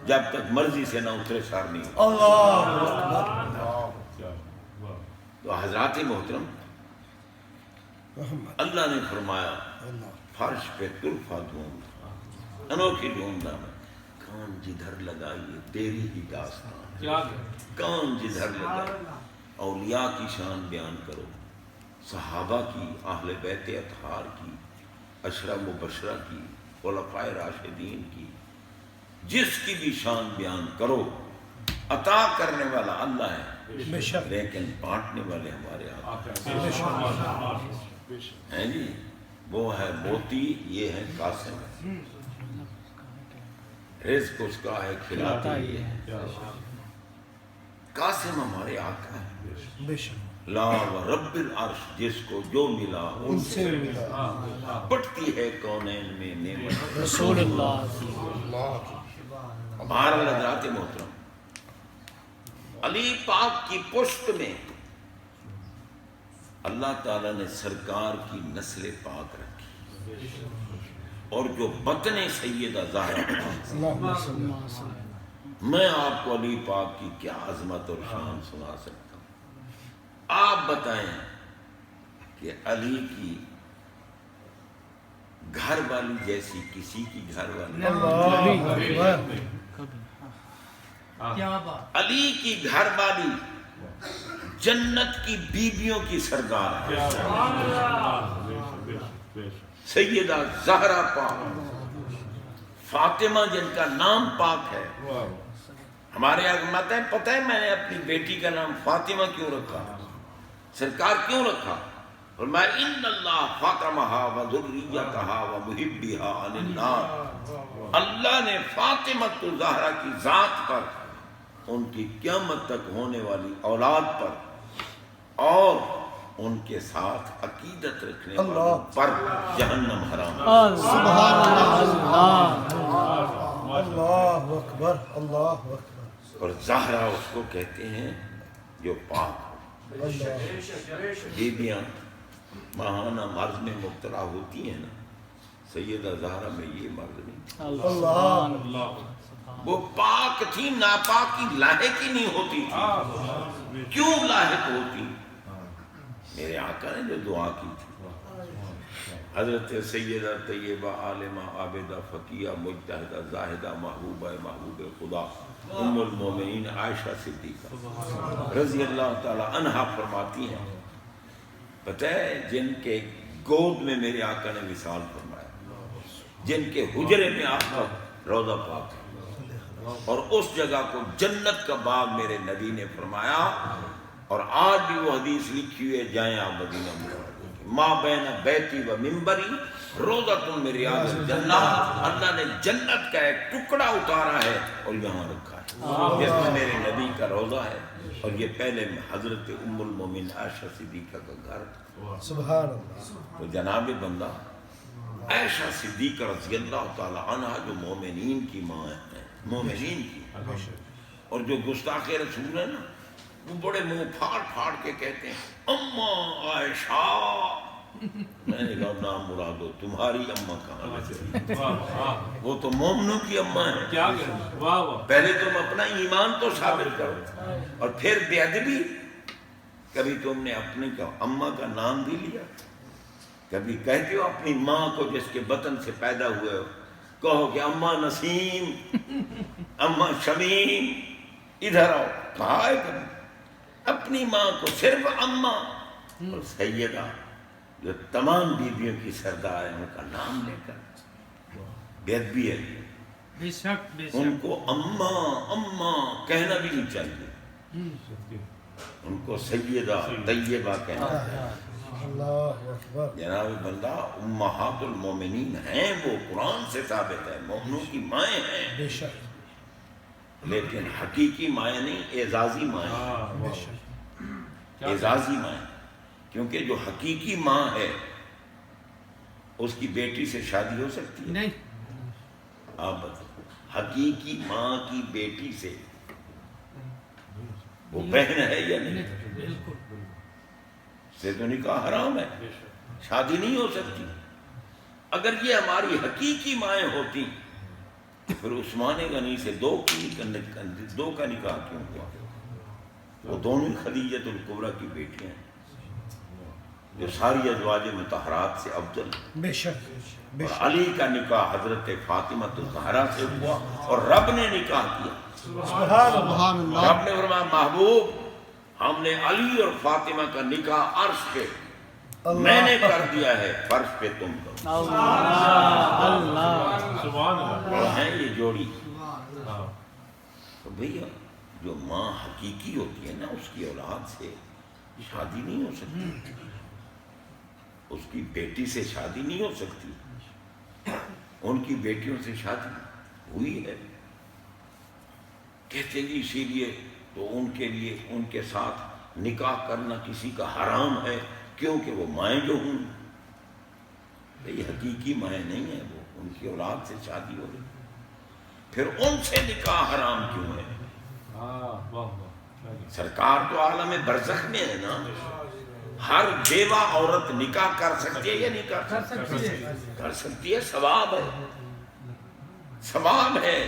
Speaker 1: جب تک مرضی سے نہ اترے سر نہیں ہوتا۔
Speaker 2: اللہ
Speaker 1: تو حضرات محترم، اللہ نے فرمایا فرش پہ ترفع دھوم، انوکھی ڈھونڈا میں، کان جدھر لگائیے تیری ہی داستان، کان جدھر لگائیے، اولیاء کی شان بیان کرو، صحابہ کی، اہل بیت اطہار کی، عشرہ مبشرہ کی، خلفائے راشدین کی، جس کی بھی شان بیان کرو۔ عطا کرنے والا اللہ ہے،
Speaker 2: بے شک،
Speaker 1: لیکن بانٹنے والے ہمارے آقا
Speaker 2: بے شک،
Speaker 1: ہیں جی۔ وہ ہے موتی، یہ ہے قاسم، رزق اس کا ہے، کھلاتا ہی ہے۔ قاسم ہمارے آقا ہے،
Speaker 2: بے شک،
Speaker 1: لا و رب العرش، جس کو جو ملا
Speaker 2: ان سے ملا
Speaker 1: بٹتی ہے کونین میں نعمت۔
Speaker 3: رسول اللہ،
Speaker 1: بہرحال حضرات محترم، علی پاک کی پشت میں اللہ تعالیٰ نے سرکار کی نسل پاک رکھی، اور جو بطن سیدہ زہرا پاک،
Speaker 2: اللہم صلی اللہ علیہ وسلم۔
Speaker 1: میں آپ کو علی پاک کی کیا عظمت اور شان سنا سکتا ہوں۔ آپ بتائیں کہ علی کی گھر والی جیسی کسی کی گھر والی؟
Speaker 2: اللہ اکبر،
Speaker 1: علی کی گھر والی جنت کی بیویوں کی سردار ہے، سیدہ زہرا پاک، فاطمہ جن کا نام پاک ہے۔ ہمارے یہاں مت ہے، پتہ ہے میں نے اپنی بیٹی کا نام فاطمہ کیوں رکھا، سرکار کیوں رکھا؟ فرمایا ان اللہ فاطمہا و ذریتہا و محبہا عن النار، اللہ نے فاطمہ زہرا کی ذات پر، ان کی قیامت تک ہونے والی اولاد پر، اور ان کے ساتھ عقیدت رکھنے والوں پر جہنم حرام۔
Speaker 3: سبحان اللہ،
Speaker 2: اللہ اکبر، اللہ اکبر،
Speaker 1: اور زہرا اس کو کہتے ہیں جو پاک ہو۔ بیویاں ماہانہ مرض میں مبتلا ہوتی ہیں نا، سیدہ زہرا میں یہ مرض نہیں،
Speaker 2: اللہ
Speaker 1: وہ پاک تھی، ناپاکی لاحق ہی نہیں ہوتی تھی۔ کیوں لاحق ہوتی؟ میرے آقا نے جو دعا کی تھی، حضرت سیدہ طیبہ عالمہ عابدہ فقیہ مجتہدہ زاہدہ محبوبہ محبوب خدا ام المومنین عائشہ صدیقہ رضی اللہ تعالی عنہا فرماتی ہیں، پتہ ہے جن کے گود میں میرے آقا نے وصال فرمایا، جن کے حجرے میں آپ کا روضہ پاک ہے، اور اس جگہ کو جنت کا باغ میرے نبی نے فرمایا. اور آج بھی وہ حدیث لکھی ہوئی ہے، جائیں آپ مدینہ منورہ، ما بین بیتی و منبری روضۃ من ریاض الجنہ. اللہ نے جنت کا ایک ٹکڑا اتارا ہے اور یہاں رکھا ہے، جس میں میرے نبی کا روضہ ہے. اور یہ پہلے میں حضرت ام المومنین عائشہ صدیقہ کا گھر.
Speaker 2: سبحان اللہ.
Speaker 1: تو جناب بندہ عائشہ صدیقہ رضی اللہ تعالی عنہ جو مومنین کی ماں ہے، مومنین کی، اور جو گستاخ رسول ہے نا، وہ بڑے منہ پھاڑ پھاڑ کے کہتے ہیں اماں عائشہ. میں نے کہا نام مرادو تمہاری اماں کہاں سے؟ وہ تو مومنوں کی اماں ہے.
Speaker 3: کیا کریں؟ واہ واہ.
Speaker 1: پہلے تم اپنا ایمان تو ثابت کرو، اور پھر بے ادبی. کبھی تم نے اپنی اماں کا نام بھی لیا؟ کبھی کہتے ہو اپنی ماں کو جس کے بطن سے پیدا ہوئے ہو، کہو کہ اماں نسیم، اماں شمیم، ادھر آؤ؟ کہا ہے کبھی؟ اپنی ماں کو صرف اماں. اور سیدہ جو تمام بیویوں کی سردار ہے، ان کا نام لے کر بے ادبی ہے.
Speaker 3: بے شک بے
Speaker 1: ان
Speaker 3: شک.
Speaker 1: کو اماں اماں کہنا بھی نہیں چاہیے، ان کو سیدہ طیبہ کہنا چاہیے.
Speaker 2: اللہ اکبر.
Speaker 1: جناب بندہ امہات المومنین ہیں، وہ قرآن سے ثابت ہے، مومنوں کی مائیں ہیں،
Speaker 2: بے شک
Speaker 1: لیکن حقیقی مائیں نہیں، اعزازی مائیں.
Speaker 2: بے شک.
Speaker 1: اعزازی مائیں. کیونکہ جو حقیقی ماں ہے اس کی بیٹی سے شادی ہو سکتی ہے؟
Speaker 3: نہیں.
Speaker 1: آپ بتائیں، حقیقی ماں کی بیٹی سے وہ بہن ہے یا نہیں؟
Speaker 3: بالکل.
Speaker 1: سے تو نکاح حرام ہے، شادی نہیں ہو سکتی. اگر یہ ہماری حقیقی مائیں ہوتی تو پھر عثمان غنی سے دو کا نکاح کیوں ہوا؟ وہ دونوں خدیجۃ الکبریٰ کی بیٹیاں ہیں، جو ساری ازواج مطہرات سے افضل.
Speaker 2: بے شک بے
Speaker 1: اور
Speaker 2: شک.
Speaker 1: علی کا نکاح حضرت فاطمہ الزہرا سے ہوا، اور رب نے نکاح کیا.
Speaker 2: سبحان اللہ.
Speaker 4: سبحان اللہ.
Speaker 1: رب نے فرمایا محبوب ہم نے علی اور فاطمہ کا نکاح عرش پہ میں نے کر دیا ہے، فرش پہ تم کرو.
Speaker 3: اللہ.
Speaker 5: سبحان اللہ.
Speaker 1: اور ہیں یہ جوڑی. تو بھیا جو ماں حقیقی ہوتی ہے نا، اس کی اولاد سے شادی نہیں ہو سکتی، اس کی بیٹی سے شادی نہیں ہو سکتی. ان کی بیٹیوں سے شادی ہوئی ہے. کہتے ہیں اسی لیے تو ان کے لیے ان کے ساتھ نکاح کرنا کسی کا حرام ہے، کیونکہ وہ مائیں جو ہوں، یہ حقیقی مائیں نہیں ہیں، وہ ان کی اولاد سے شادی ہو رہی. پھر ان سے نکاح حرام کیوں ہے؟ سرکار تو عالم برزخ میں ہے نا. ہر بیوہ عورت نکاح کر سکتی ہے یا نہیں کر سکتی؟ کر سکتی ہے. ثواب ہے، ثواب ہے.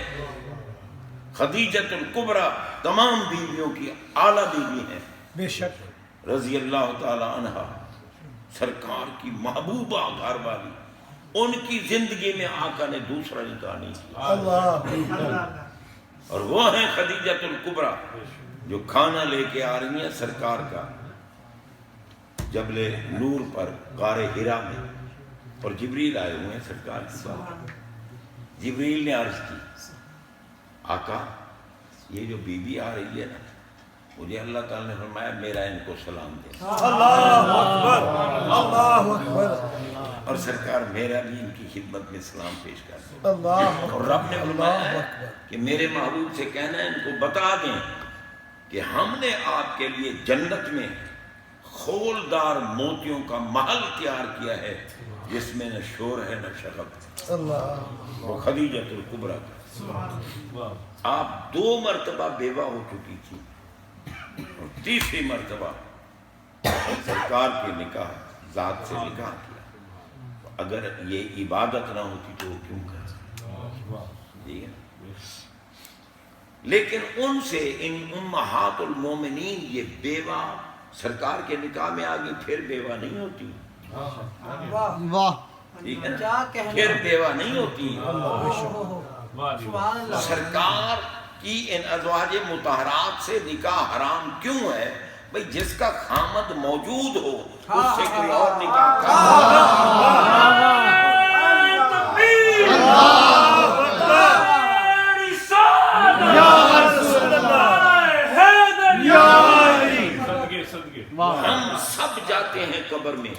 Speaker 1: خدیجۃ الکبریٰ تمام بیویوں کی اعلیٰ بیوی ہیں،
Speaker 2: بے شک.
Speaker 1: رضی اللہ تعالی عنہا، سرکار کی محبوبہ گھر والی. ان کی زندگی میں آقا نے دوسرا نکاح نہیں کیا.
Speaker 2: اللہ.
Speaker 1: اور وہ ہیں خدیجۃ الکبریٰ جو کھانا لے کے آ رہی ہیں سرکار کا جبل نور پر غار حرا میں، اور جبریل آئے ہوئے ہیں سرکار کی بات. جبریل نے عرض کی آقا یہ جو بی بی آ رہی ہے نا، مجھے اللہ تعالیٰ نے فرمایا میرا ان کو سلام دے.
Speaker 2: اللہ اکبر. اللہ اکبر.
Speaker 1: اور سرکار میرا بھی ان کی خدمت میں سلام پیش کر دیں.
Speaker 2: اللہ
Speaker 1: اور رب نے فرمایا ہے کہ میرے محبوب سے کہنا ہے ان کو بتا دیں کہ ہم نے آپ کے لیے جنت میں خولدار موتیوں کا محل تیار کیا ہے، جس میں نہ شور ہے نہ شغب.
Speaker 2: اللہ.
Speaker 1: وہ خدیجۃ الکبریٰ کا. آپ 2 مرتبہ بیوہ ہو چکی تھی، اور 3ری مرتبہ سرکار کے نکاح ذات سے نکاح کیا. اگر یہ عبادت نہ ہوتی تو وہ کیوں کرتے؟ لیکن ان سے ان امہات المومنین یہ بیوہ سرکار کے نکاح میں آگئی، پھر بیوہ نہیں ہوتی.
Speaker 4: واہ.
Speaker 1: ٹھیک ہے نا؟ پھر بیوہ نہیں ہوتی. سرکار کی ان ازواج مطہرات سے نکاح حرام کیوں ہے؟ بھئی جس کا خامد موجود ہو اس سے کوئی اور نکاح کر ہم سب جاتے ہیں قبر میں،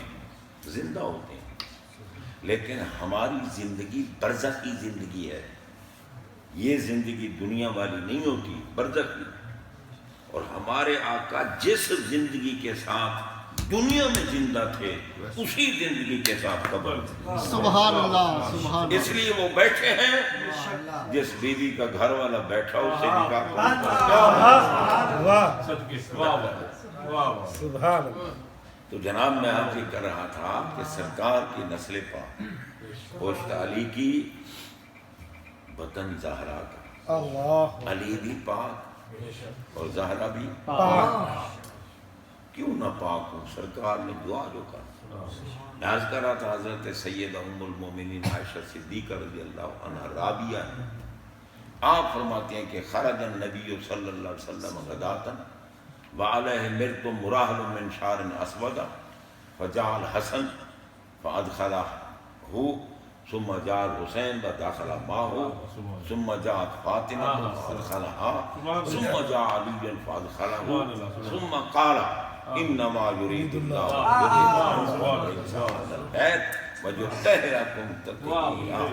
Speaker 1: زندہ ہوتے ہیں، لیکن ہماری زندگی برزخی زندگی ہے. یہ زندگی دنیا والی نہیں ہوتی، برزخی. اور ہمارے آقا جس زندگی کے ساتھ دنیا میں زندہ تھے اسی زندگی کے ساتھ قبر میں.
Speaker 4: سبحان اللہ سبحان اللہ.
Speaker 1: اس لیے وہ بیٹھے ہیں، جس بیوی کا گھر والا بیٹھا اسے نکاح
Speaker 2: واہ
Speaker 3: سبحان
Speaker 2: سبحان اللہ.
Speaker 1: تو جناب میں آپ یہ کر رہا تھا کہ سرکار کی نسل پاک، پشت علی کی، بطن زہرا کا،
Speaker 2: اللہ
Speaker 1: علی بھی پاک اور زہرا بھی
Speaker 2: پاک.
Speaker 1: کیوں نہ پاک ہوں؟ سرکار نے دعا جو کر عرض کر رہا تھا، حضرت سیدہ ام المومنین عائشہ صدیقہ رضی اللہ عنہ رابعہ ہے، آپ فرماتے ہیں کہ خرج النبی صلی اللہ علیہ وسلم غداۃ وعلیہ مرط مراحل من شعر اسود فجاء الحسن فادخلہ ثم جاء الحسین فدخل معه ثم جاءت فاطمہ فادخلها ثم جاء علی فادخلہ ثم قال انما يريد الله يذهب عنكم البيت ويطهركم تطهيرا.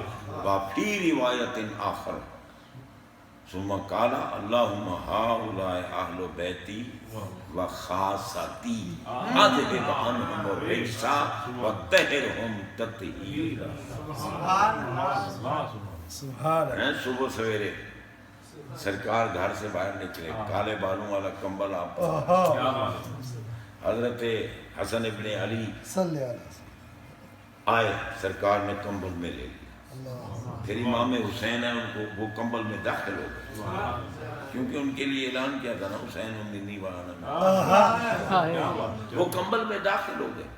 Speaker 1: وفي رواية آخر ثم قال اللهم هؤلاء أهل بيتي وخاصتي أذهب عنهم الرجس وطهرهم تطهيرا.
Speaker 2: سبحان اللہ.
Speaker 1: صبح سویرے سرکار گھر سے باہر نکلے، کالے بالوں والا کمبل آپ حضرت حسن ابن علی
Speaker 2: صلی اللہ علیہ وسلم
Speaker 1: آئے، سرکار نے کمبل میں لے لیا. پھر امام حسین ہے، ان کو وہ کمبل میں داخل ہو گئے، کیونکہ ان کے لیے اعلان کیا تھا نا، حسین منی وانا، وہ کمبل میں داخل ہو گئے.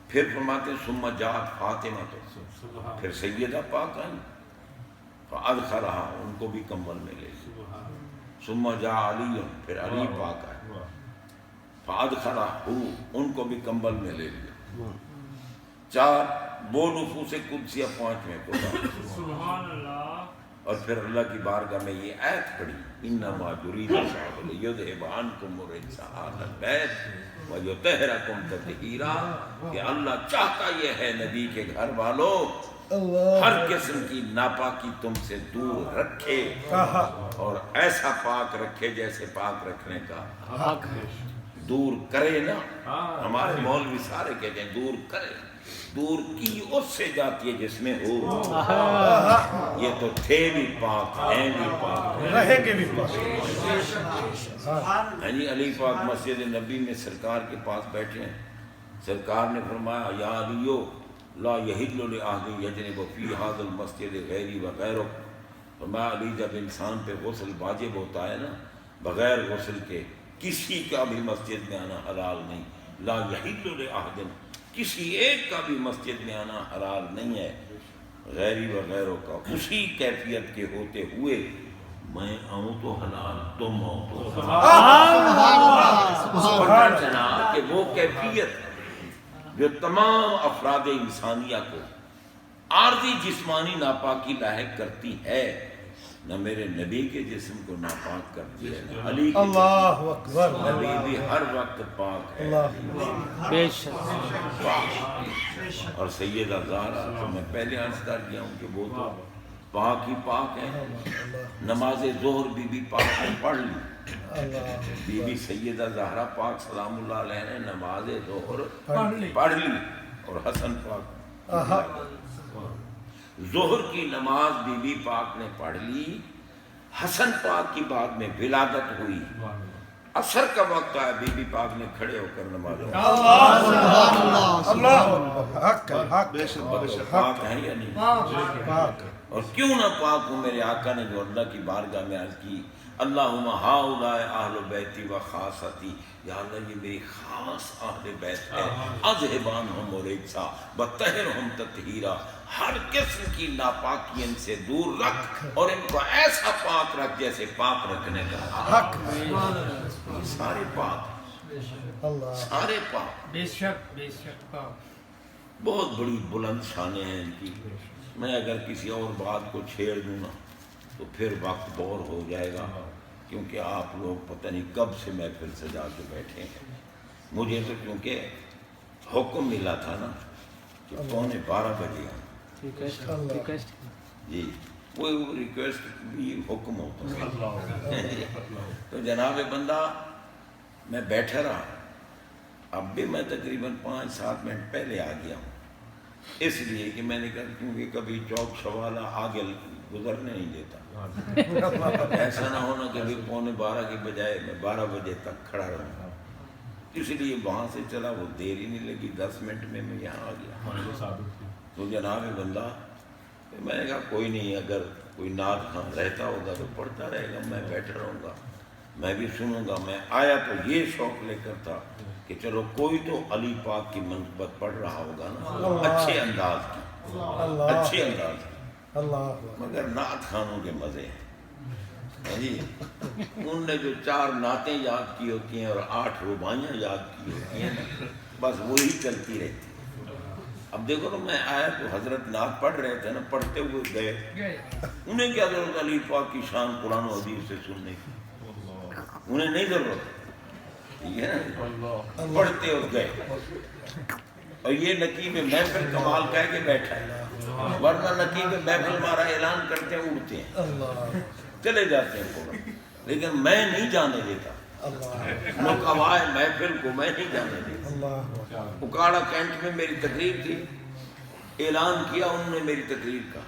Speaker 1: پھر فرماتے ہیں ثم جاءت فاطمہ، تو پھر سیدہ پاک آئی فادخلہا، ان کو بھی کمبل میں لے لیا. ثم جاء علی، پھر علی پاک آئے فادخلہ، ان کو بھی کمبل میں لے لیا. 4 وہ نفوس قدسیہ 5ویں کو
Speaker 3: سبحان اللہ.
Speaker 1: اور پھر اللہ کی بارگاہ میں یہ آیت پڑھی انما یرید اللہ لیذھب عنکم الرجس اہل البیت ویطہرکم تطہیرا، کہ اللہ چاہتا یہ ہے نبی کے گھر والوں ہر قسم کی ناپاکی تم سے دور رکھے اور ایسا پاک رکھے جیسے پاک رکھنے کا حق ہے. دور کرے نا، ہمارے مولوی سارے کہتے ہیں دور کرے، دور کی اس سے جاتی ہے جس میں ہو. یہ تو تھے بھی پاک، ہیں بھی پاک،
Speaker 2: رہیں گے بھی پاک.
Speaker 1: علی پاک مسجد نبی میں سرکار کے پاس بیٹھے ہیں. سرکار نے فرمایا یا علیو لا یحل لأحد یجنب فی ھذا المسجد غیری وغیرک. فرمایا علی جب انسان پہ غسل واجب ہوتا ہے نا، بغیر غسل کے کسی کا بھی مسجد میں آنا حلال نہیں. لا یحل لأحد، کسی ایک کا بھی مسجد میں آنا حلال نہیں ہے غیری وغیروں کا. اسی کیفیت کے ہوتے ہوئے میں آؤں تو حلال، تم آؤ تو حلال. چنا کہ وہ کیفیت جو تمام افراد انسانیہ کو عارضی جسمانی ناپاکی لاحق کرتی ہے، نہ میرے نبی کے جسم کو ناپاک کرتی ہے، نہ علی کے
Speaker 2: اللہ اکبر.
Speaker 1: نبی بھی ہر وقت پاک ہے.
Speaker 3: بے شک.
Speaker 1: اور سیدہ زہرا تو میں پہلے عرض کر گیا ہوں کہ وہ تو پاک ہی پاک ہے. نماز ظہر بی بی پاک نے پڑھ لی، بی بی سیدہ زہرا پاک سلام اللہ علیہ نے نماز ظہر پڑھ لی، اور حسن پاک ظہر کی نماز بی بی پاک نے پڑھ لی. حسن پاک کی بعد میں ولادت ہوئی، عصر کا وقت آیا، بی بی پاک نے کھڑے ہو کر نماز پاک ہیں یا نہیں؟ اور کیوں نہ پاک ہوں؟ میرے آقا نے جو اللہ کی بارگاہ میں عرض کی اللہم ہؤلاء اہل بیتی و خاصتی، یا اللہ یہ میری خاص اہل بیت ہے، اذھب عنہم الرجس وطہرہم تطہیرا، ہر قسم کی ناپاکی ان سے دور رکھ اور ان کو ایسا پاک رکھ جیسے پاک رکھنے کا حق. سارے پاک، سارے پاک.
Speaker 3: بے شک بے شک.
Speaker 1: بہت بڑی بلند شانیں ہیں ان کی. میں اگر کسی اور بات کو چھیڑ دوں نا تو پھر وقت بور ہو جائے گا، کیونکہ آپ لوگ پتہ نہیں کب سے محفل سجا کے بیٹھے ہیں۔ مجھے تو کیونکہ حکم ملا تھا نا کہ 11:15 بجے جی، وہ ریکویسٹ بھی حکم ہوتا ہے۔ تو جناب بندہ میں بیٹھا رہا، اب بھی میں تقریباً 5-7 منٹ پہلے آ گیا ہوں، اس لیے کہ میں نے کہا کیونکہ کبھی چوک شوالہ آگے گزرنے نہیں دیتا، ایسا نہ ہونا کہ 11:15 کی بجائے میں 12 بجے تک کھڑا رہوں، اس لیے وہاں سے چلا، وہ دیر ہی نہیں لگی، 10 منٹ میں یہاں آ گیا۔ تو جناب بندہ میں نے کہا کوئی نہیں، اگر کوئی نعت خواں رہتا ہوگا تو پڑھتا رہے گا، میں بیٹھا رہوں گا، میں بھی سنوں گا۔ میں آیا تو یہ شوق لے کر تھا کہ چلو کوئی تو علی پاک کی منقبت پڑھ رہا ہوگا نا، اچھے انداز کی، اچھے انداز کی، مگر نعت خانوں کے مزے ہیں جی۔ ان نے جو 4 نعتیں یاد کی ہوتی ہیں اور 8 رباعیاں یاد کی ہوتی ہیں، بس وہی چلتی رہتی۔ اب دیکھو نا، میں آیا تو حضرت نعت پڑھ رہے تھے نا، پڑھتے ہوئے گئے، انہیں کیا ضرورت علی پاک کی شان قرآن و حدیث سے سننے کی، انہیں نہیں ضرورت، ٹھیک ہے نا، پڑھتے اور گئے۔ اور یہ نقیب محفل کمال کہہ کے بیٹھا ہے، ورنہ نقیب محفل ہمارا اعلان کرتے ہیں اڑتے ہیں، چلے جاتے ہیں فوراً، لیکن میں نہیں جانے دیتا نقبائے محفل کو، میں نہیں جانے دیتا۔ اکاڑا کینٹ میں میری تقریر تھی، اعلان کیا انہوں نے میری تقریر کا،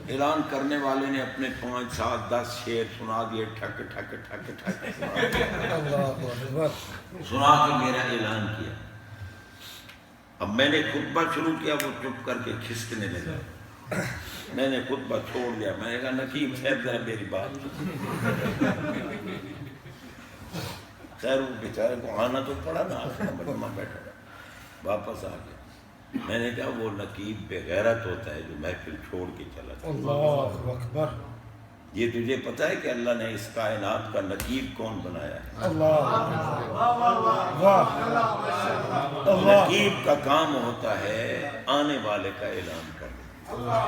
Speaker 1: اعلان کرنے والے نے اپنے 5, 7, 10 شعر سنا دیے، ٹھک ٹھک ٹھک ٹھک سنا کے میرا اعلان کیا۔ اب میں نے خطبہ شروع کیا، وہ چپ کر کے کھسکنے لگا، میں نے خطبہ چھوڑ دیا، میں نے کہا نقیب صاحب ذرا میری بات، خیر وہ بیچارے کو آنا تو پڑا نا، مجمع بیٹھا رہا، واپس آ گیا۔ میں نے کہا وہ نقیب بے غیرت ہوتا ہے جو محفل چھوڑ کے چلا جاتا ہے۔
Speaker 2: اللہ اکبر۔
Speaker 1: یہ تجھے پتہ ہے کہ اللہ نے اس کائنات کا نقیب کون بنایا ہے؟ نقیب کا کام ہوتا ہے آنے والے کا اعلان کرنا،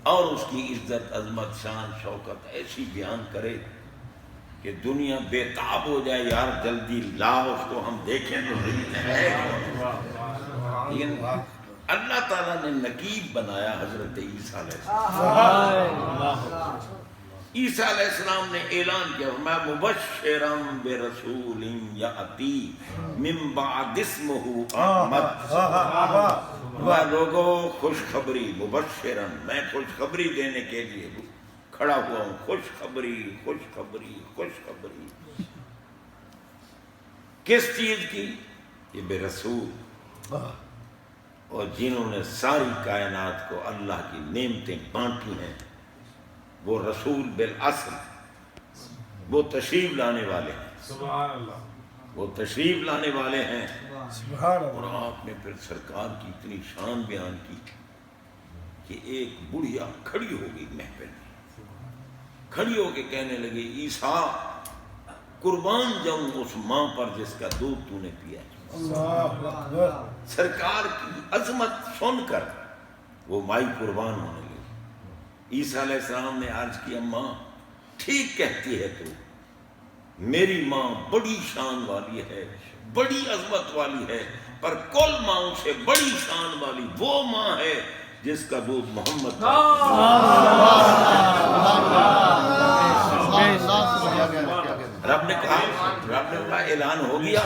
Speaker 1: اور اس کی عزت، عظمت، شان، شوکت ایسی بیان کرے کہ دنیا بے تاب ہو جائے، یار جلدی لا اس کو ہم دیکھیں تو ہے کون۔ لیکن اللہ تعالیٰ نے نقیب بنایا حضرت عیسیٰ علیہ السلام۔ عیسیٰ علیہ السلام نے اعلان کیا، میں مبشرا برسول یاتی من بعد اسمہ احمد، میں لوگوں خوشخبری، مبشرا میں خوشخبری دینے کے لیے کھڑا ہوا ہوں، خوشخبری خوشخبری خوشخبری۔ کس چیز کی؟ یہ بے رسول، اور جنہوں نے ساری کائنات کو اللہ کی نعمتیں بانٹی ہیں، وہ رسول بالاصل، وہ تشریف لانے والے ہیں،
Speaker 3: سبحان اللہ،
Speaker 1: وہ تشریف لانے والے ہیں۔
Speaker 2: سبحان
Speaker 1: اور
Speaker 2: اللہ۔
Speaker 1: آپ نے پھر سرکار کی اتنی شان بیان کی کہ ایک بڑھیا کھڑی ہو گئی محفل میں، کھڑی ہو کے کہنے لگے عیسیٰ قربان جاؤں اس ماں پر جس کا دودھ تو نے پیا۔
Speaker 2: اللہ اکبر۔
Speaker 1: سرکار کی عظمت سن کر وہ مائی قربان ہونے لگی۔ عیسیٰ علیہ السلام نے عرض کی اماں ٹھیک کہتی ہے تو، میری ماں بڑی شان والی ہے، بڑی عظمت والی ہے، پر کل ماؤں سے بڑی شان والی وہ ماں ہے جس کا دودھ محمد رب نے کہا اعلان ہو گیا،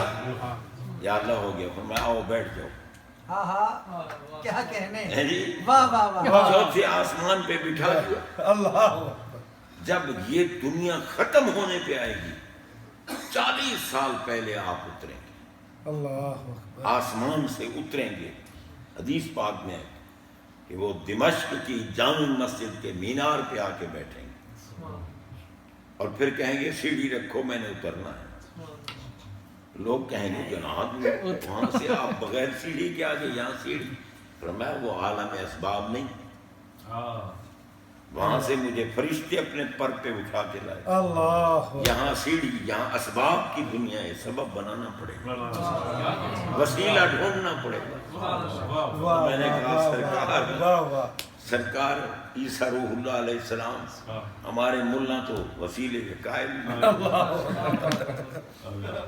Speaker 1: یا اللہ ہو گیا، فرمایا آؤ بیٹھ جاؤ۔
Speaker 4: کیا کہنے،
Speaker 1: جی
Speaker 4: واہ واہ واہ،
Speaker 1: چوتھے آسمان پہ بٹھا دیا۔
Speaker 2: اللہ
Speaker 1: جب یہ دنیا ختم ہونے پہ آئے گی، 40 سال پہلے آپ اتریں گے،
Speaker 2: اللہ اکبر۔
Speaker 1: آسمان سے اتریں گے۔ حدیث پاک میں ہے کہ وہ دمشق کی جامع مسجد کے مینار پہ آ کے بیٹھیں گے اور پھر کہیں گے سیڑھی رکھو میں نے اترنا ہے۔ لوگ کہیں گے جناب وہاں سے آپ بغیر سیڑھی کے آگے یہاں سیڑھی، فرمایا وہ عالم اسباب نہیں، وہاں سے مجھے فرشتے اپنے پر پہ اٹھا کے لائے.
Speaker 2: اللہ
Speaker 1: یہاں سیڑھی، یہاں اسباب کی دنیا ہے، سبب بنانا پڑے گا، وسیلہ ڈھونڈنا پڑے گا. میں نے کہا سرکار،
Speaker 2: واہ واہ
Speaker 1: سرکار عیسیٰ روح اللہ علیہ السلام ہمارے ملا تو وسیلے کے قائل نہیں.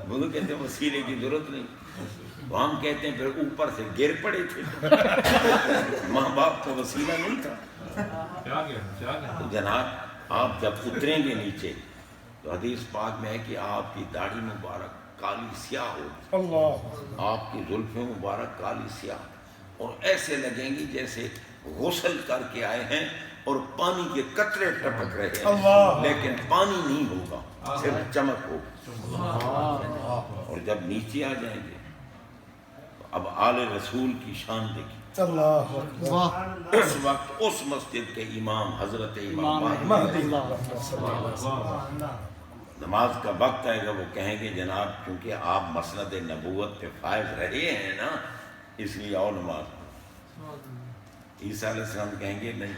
Speaker 1: وہ کہتے ہیں وسیلے کی ضرورت نہیں. وہ ہم کہتے ہیں پھر اوپر سے گر پڑے تھے، ماں باپ کا وسیلہ نہیں تھا. تو جناب آپ جب اتریں گے نیچے تو حدیث پاک میں ہے کہ آپ کی داڑھی مبارک کالی سیاہ ہوگی،
Speaker 2: اللہ
Speaker 1: آپ کی زلفیں مبارک کالی سیاہ، اور ایسے لگیں گی جیسے غسل کر کے آئے ہیں اور پانی کے قطرے ٹپک رہے ہیں،
Speaker 2: اللہ.
Speaker 1: لیکن پانی نہیں ہوگا، صرف چمک ہوگی. اور جب نیچے آ جائیں گے تو اب آل رسول کی شان دیکھیں.
Speaker 2: اللہ
Speaker 4: واہ
Speaker 1: اس وقت اس مسجد کے امام حضرت امام مہدی
Speaker 2: مہدی
Speaker 1: نماز کا وقت آئے گا، وہ کہیں گے جناب کیونکہ آپ مسند نبوت پہ فائز رہے ہیں نا، اس لیے آؤ نماز. عیسیٰ علیہ السلام کہیں گے نہیں،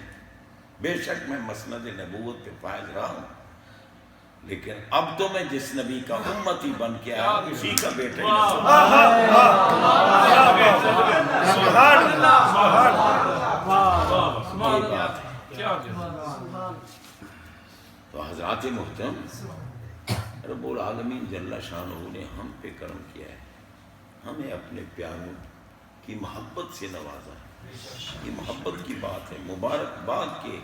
Speaker 1: بے شک میں مسند نبوت پہ فائز رہا ہوں، لیکن اب تو میں جس نبی کا امتی بن کے آیا ہوں اسی کا بیٹا ہی ہوں.
Speaker 2: سبحان اللہ سبحان
Speaker 1: تو حضرات محترم، رب العالمین جل شانہ نے ہم پہ کرم کیا ہے، ہمیں اپنے پیاروں کی محبت سے نوازا ہے. یہ محبت کی بات ہے. مبارکباد کے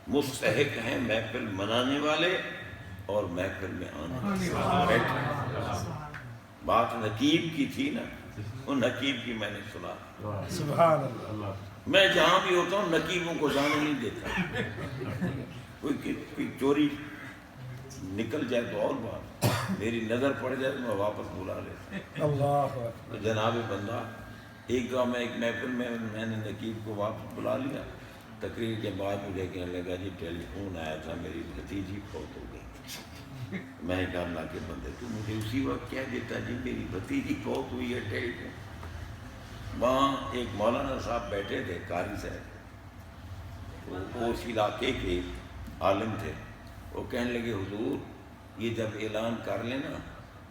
Speaker 1: مستحق ہیں محفل منانے والے اور محفل میں آنے والے. بات نقیب کی تھی نا، وہ نقیب کی میں نے سنا.
Speaker 2: سبحان اللہ.
Speaker 1: میں جہاں بھی ہوتا ہوں نقیبوں کو جانے نہیں دیتا. کوئی چوری نکل جائے تو اور بات، میری نظر پڑ جائے تو میں واپس بلا لیتا.
Speaker 2: اللہ
Speaker 1: تو جناب بندہ ایک دفعہ میں ایک محفل میں نے نقیب کو واپس بلا لیا. تقریر کے بعد مجھے کہنے لگا جی ٹیلی فون آیا تھا، میری بھتیجی فوت ہو گئی. میں نے کہا اللہ کے بندے تو مجھے اسی وقت کہہ دیتا جی میری بھتیجی فوت ہوئی ہے ٹیلی فون. وہاں ایک مولانا صاحب بیٹھے تھے، قاری صاحب، وہ اس علاقے کے عالم تھے. وہ کہنے لگے حضور یہ جب اعلان کر لینا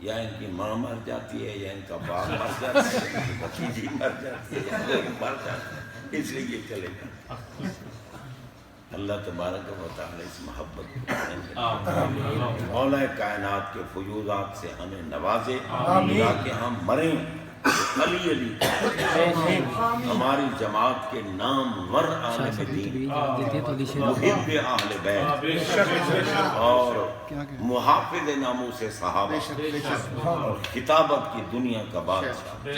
Speaker 1: یا ان کی ماں مر جاتی ہے یا ان کا باپ مر جاتا ہے، ان کی بھتیجی مر جاتی ہے یا کوئی مر جاتا ہے، اس لیے یہ چلے گا. اللہ تبارک و تعالی اس محبت کو مولا کائنات کے فیوضات سے ہمیں نوازے تاکہ ہم مریں علی علی ہماری جماعت کے نام ور عالم دین، محب اہل بیت اور محافظ ناموس صحابہ اور خطابت کی دنیا کا بادشاہ.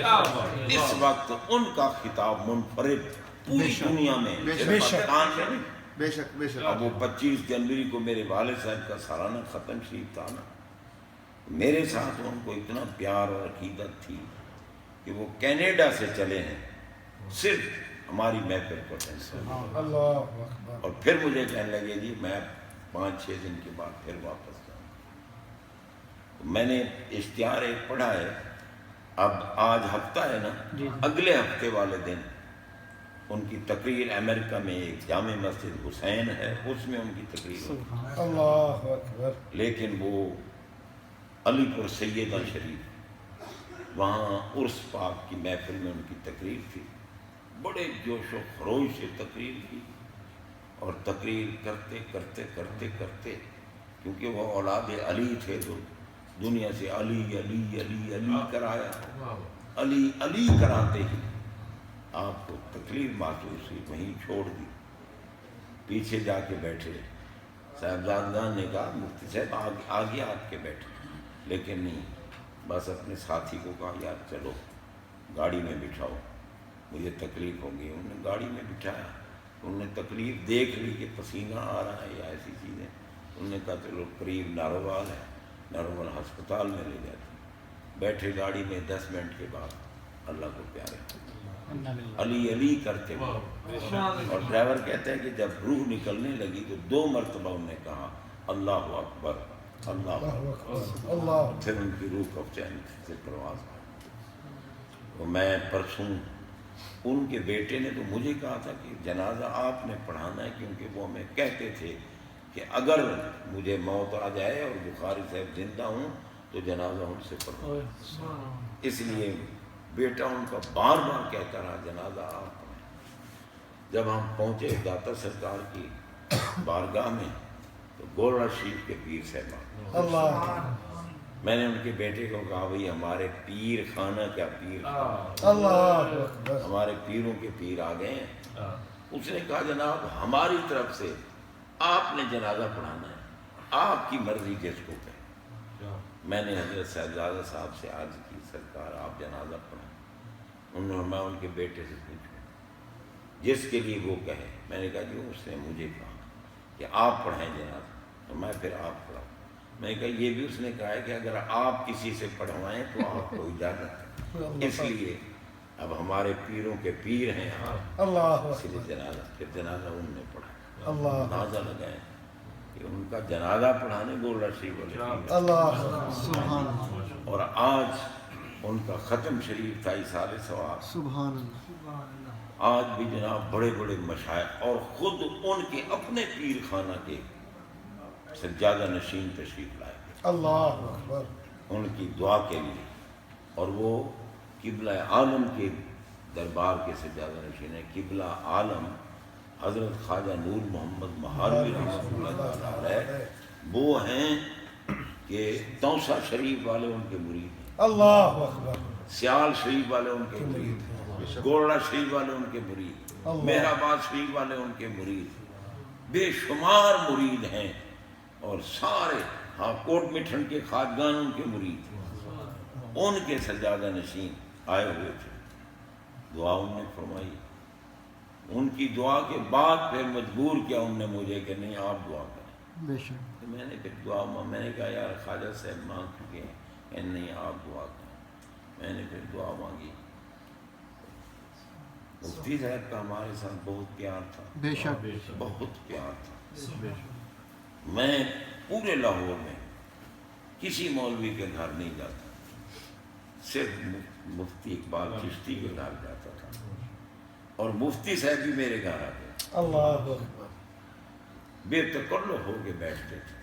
Speaker 1: اس وقت ان کا خطاب منفرد پوری دنیا میں، پاکستان میں نہیں.
Speaker 4: بے شک بے شک.
Speaker 1: اب وہ 25 جنوری کو میرے والد صاحب کا سالانہ ختم شریف تھا نا، میرے ساتھ ان کو اتنا پیار اور عقیدت تھی کہ وہ کینیڈا سے چلے ہیں صرف ہماری محفل کو ٹینشن.
Speaker 2: اللہ اکبر.
Speaker 1: اور پھر مجھے کہنے لگے جی میں 5-6 دن کے بعد پھر واپس جاؤں. میں نے اشتہار ایک پڑھا ہے، اب آج ہفتہ ہے نا، اگلے ہفتے والے دن ان کی تقریر امریکہ میں ایک جامع مسجد حسین ہے، اس میں ان کی تقریر ہوگی.
Speaker 2: اللہ اکبر.
Speaker 1: لیکن وہ علی پور سیدہ شریف، وہاں عرس پاک کی محفل میں ان کی تقریر تھی. بڑے جوش و خروش سے تقریر کی، اور تقریر کرتے کرتے کرتے کرتے کیونکہ وہ اولاد علی تھے تو دنیا سے علی علی علی علی کرایا. علی علی کراتے ہی آپ کو تکلیف محسوس ہوئی، وہیں چھوڑ دی. پیچھے جا کے بیٹھے. صاحبزادگان نے کہا مفتی صاحب آگے آ کے بیٹھے، لیکن نہیں، بس اپنے ساتھی کو کہا یار چلو گاڑی میں بٹھاؤ، مجھے تکلیف ہوگی. انہوں نے گاڑی میں بٹھایا. انہوں نے تکلیف دیکھ لی کہ پسینہ آ رہا ہے یا ایسی چیزیں. انہوں نے کہا چلو قریب ناروال ہے، ناروال ہسپتال میں لے جاتے. بیٹھے گاڑی میں، 10 منٹ کے بعد اللہ کو پیارے علی علی کرتے ہوئے. اور ڈرائیور کہتا ہے کہ جب روح نکلنے لگی تو 2 مرتبہ انہوں نے کہا اللہ اکبر اللہ اکبر.
Speaker 2: اللہ.
Speaker 1: پھر ان کی روح کو چین سے پرواز. تو میں پرسوں ان کے بیٹے نے تو مجھے کہا تھا کہ جنازہ آپ نے پڑھانا ہے، کیونکہ وہ ہمیں کہتے تھے کہ اگر مجھے موت آ جائے اور بخاری صاحب زندہ ہوں تو جنازہ ان سے پڑھو. اس لیے بیٹا ان کا بار بار کہتا رہا جنازہ آپ پڑھیں. جب ہم پہنچے داتا سرکار کی بارگاہ میں تو گولڑا شریف کے پیر صاحب،
Speaker 2: اللہ
Speaker 1: میں نے ان کے بیٹے کو کہا بھائی ہمارے پیر خانہ کا پیر
Speaker 2: اللہ اکبر.
Speaker 1: ہمارے پیروں کے پیر آ گئے ہیں. اس نے کہا جناب ہماری طرف سے آپ نے جنازہ پڑھانا ہے، آپ کی مرضی جس کو کہے. میں نے حضرت صاحبزادہ صاحب سے عرض کی سرکار آپ جنازہ پڑھائیں. انہوں نے میں ان کے بیٹے سے پوچھا جس کے لیے وہ کہے. میں نے کہا جی اس نے مجھے کہا کہ آپ پڑھائیں جنازہ، تو میں پھر آپ پڑھاؤں. میں نے کہا یہ بھی اس نے کہا ہے کہ اگر آپ کسی سے پڑھوائیں تو آپ کو اجازت ہے. اس لیے اب ہمارے پیروں کے پیر ہیں
Speaker 2: اللہ
Speaker 1: اس لیے جنازہ، پھر جنازہ انہوں نے پڑھا.
Speaker 2: اللہ
Speaker 1: اندازہ لگائیں کہ ان کا جنازہ پڑھانے گولڑا شریف والے پیر.
Speaker 2: اللہ
Speaker 4: سبحان اللہ
Speaker 1: اور آج ان کا ختم شریف تھا اِسال ثواب.
Speaker 4: سبحان اللہ.
Speaker 1: آج بھی جناب بڑے بڑے مشائخ اور خود ان کے اپنے پیر خانہ کے سجادہ نشین تشریف لائے
Speaker 2: اللہ اکبر.
Speaker 1: ان کی دعا کے لیے. اور وہ قبلہ عالم کے دربار کے سجادہ نشین ہے. قبلہ عالم حضرت خواجہ نور محمد مہاروی رحمۃ اللہ تعالیٰ علیہ وہ ہیں کہ توسا شریف والے ان کے مرید ہیں،
Speaker 2: اللہ اکبر.
Speaker 1: سیال شریف والے ان کے مرید ہیں، گولڑا شریف والے ان کے مرید، مہرآباد شریف والے ان کے مرید، بے شمار مرید ہیں. اور سارے کوٹ مٹھن کے خواجگان ان کے مرید ہیں. ان کے سجادہ نشین آئے ہوئے تھے. دعا ان نے فرمائی. ان کی دعا کے بعد پھر مجبور کیا ان نے مجھے کہ نہیں آپ دعا کریں.
Speaker 4: بے شک.
Speaker 1: تو میں نے پھر دعا میں نے کہا یار خواجہ صاحب مانگ چکے ہیں کہ نہیں آپ دعا کریں. میں نے پھر دعا مانگی. مفتی صاحب کا ہمارے ساتھ بہت پیار تھا،
Speaker 4: بے شک.
Speaker 1: بہت پیار تھا. میں پورے لاہور میں کسی مولوی کے گھر نہیں جاتا، صرف مفتی اقبال چشتی کے گھر جاتا تھا. اور مفتی صاحب بھی میرے گھر آ گئے.
Speaker 2: اللہ اکبر.
Speaker 1: بے تکلف ہو کے بیٹھتے تھے.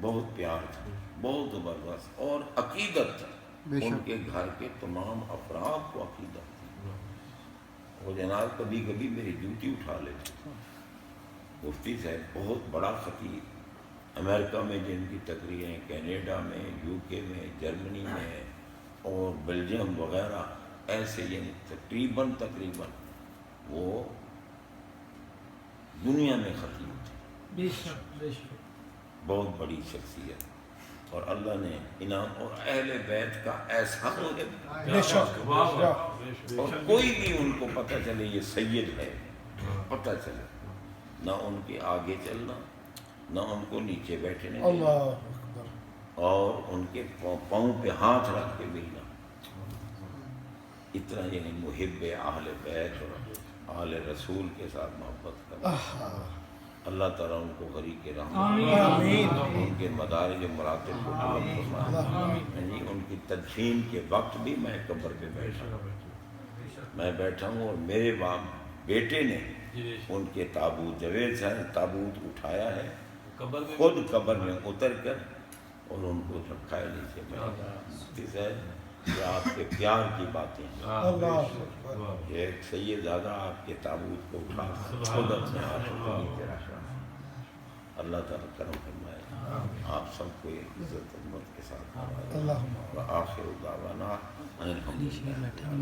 Speaker 1: بہت پیار تھا، بہت زبردست. اور عقیدت تھا.
Speaker 4: بے شک.
Speaker 1: ان کے گھر کے تمام افراد کو عقیدت تھی. وہ جناب کبھی کبھی میری ڈیوٹی اٹھا لیتے تھے. مفتی صاحب بہت بڑا خطیب، امریکہ میں جن کی تقریریں، کینیڈا میں، یو کے میں، جرمنی میں اور بیلجیم وغیرہ، ایسے یعنی تقریباً وہ دنیا میں خطیب تھے. بہت بڑی شخصیت. اور اللہ نے انعام اور اہل بیت کا ایسا مجھے،
Speaker 2: بے شک.
Speaker 1: اور کوئی بھی ان کو پتہ چلے یہ سید ہے، پتہ چلے، نہ ان کے آگے چلنا، نہ ان کو نیچے بیٹھنے دینا،
Speaker 2: اللہ اکبر.
Speaker 1: اور ان کے پاؤں پہ ہاتھ رکھ کے ملنا. اتنا یعنی محب اہل بیت اور اہل رسول کے ساتھ محبت کرنا. اللہ تعالیٰ ان کو غریق رحمت،
Speaker 2: آمین.
Speaker 1: ان کے مدارج مراتب کو بلند فرمائے. یعنی ان کی تدفین کے وقت بھی میں قبر پہ میں بیٹھا ہوں اور میرے بیٹے نے ان کے تابوت، جوید صاحب تابوت اٹھایا ہے خود قبر میں اتر کر اور ان کو رکھا ہے نیچے. مفتی صاحب یہ آپ کے پیار کی باتیں ہیں.
Speaker 2: اللہ اکبر.
Speaker 1: یہ ایک سیدزادہ آپ کے تابوت کو اٹھا خود اپنے ہاتھوں کو نیچے رکھا. اللہ تعالیٰ کرم فرمائے، آپ سب کو عزت عظمت کے ساتھ.
Speaker 2: اللہ
Speaker 1: وآخر دعوانا ان الحمدللہ.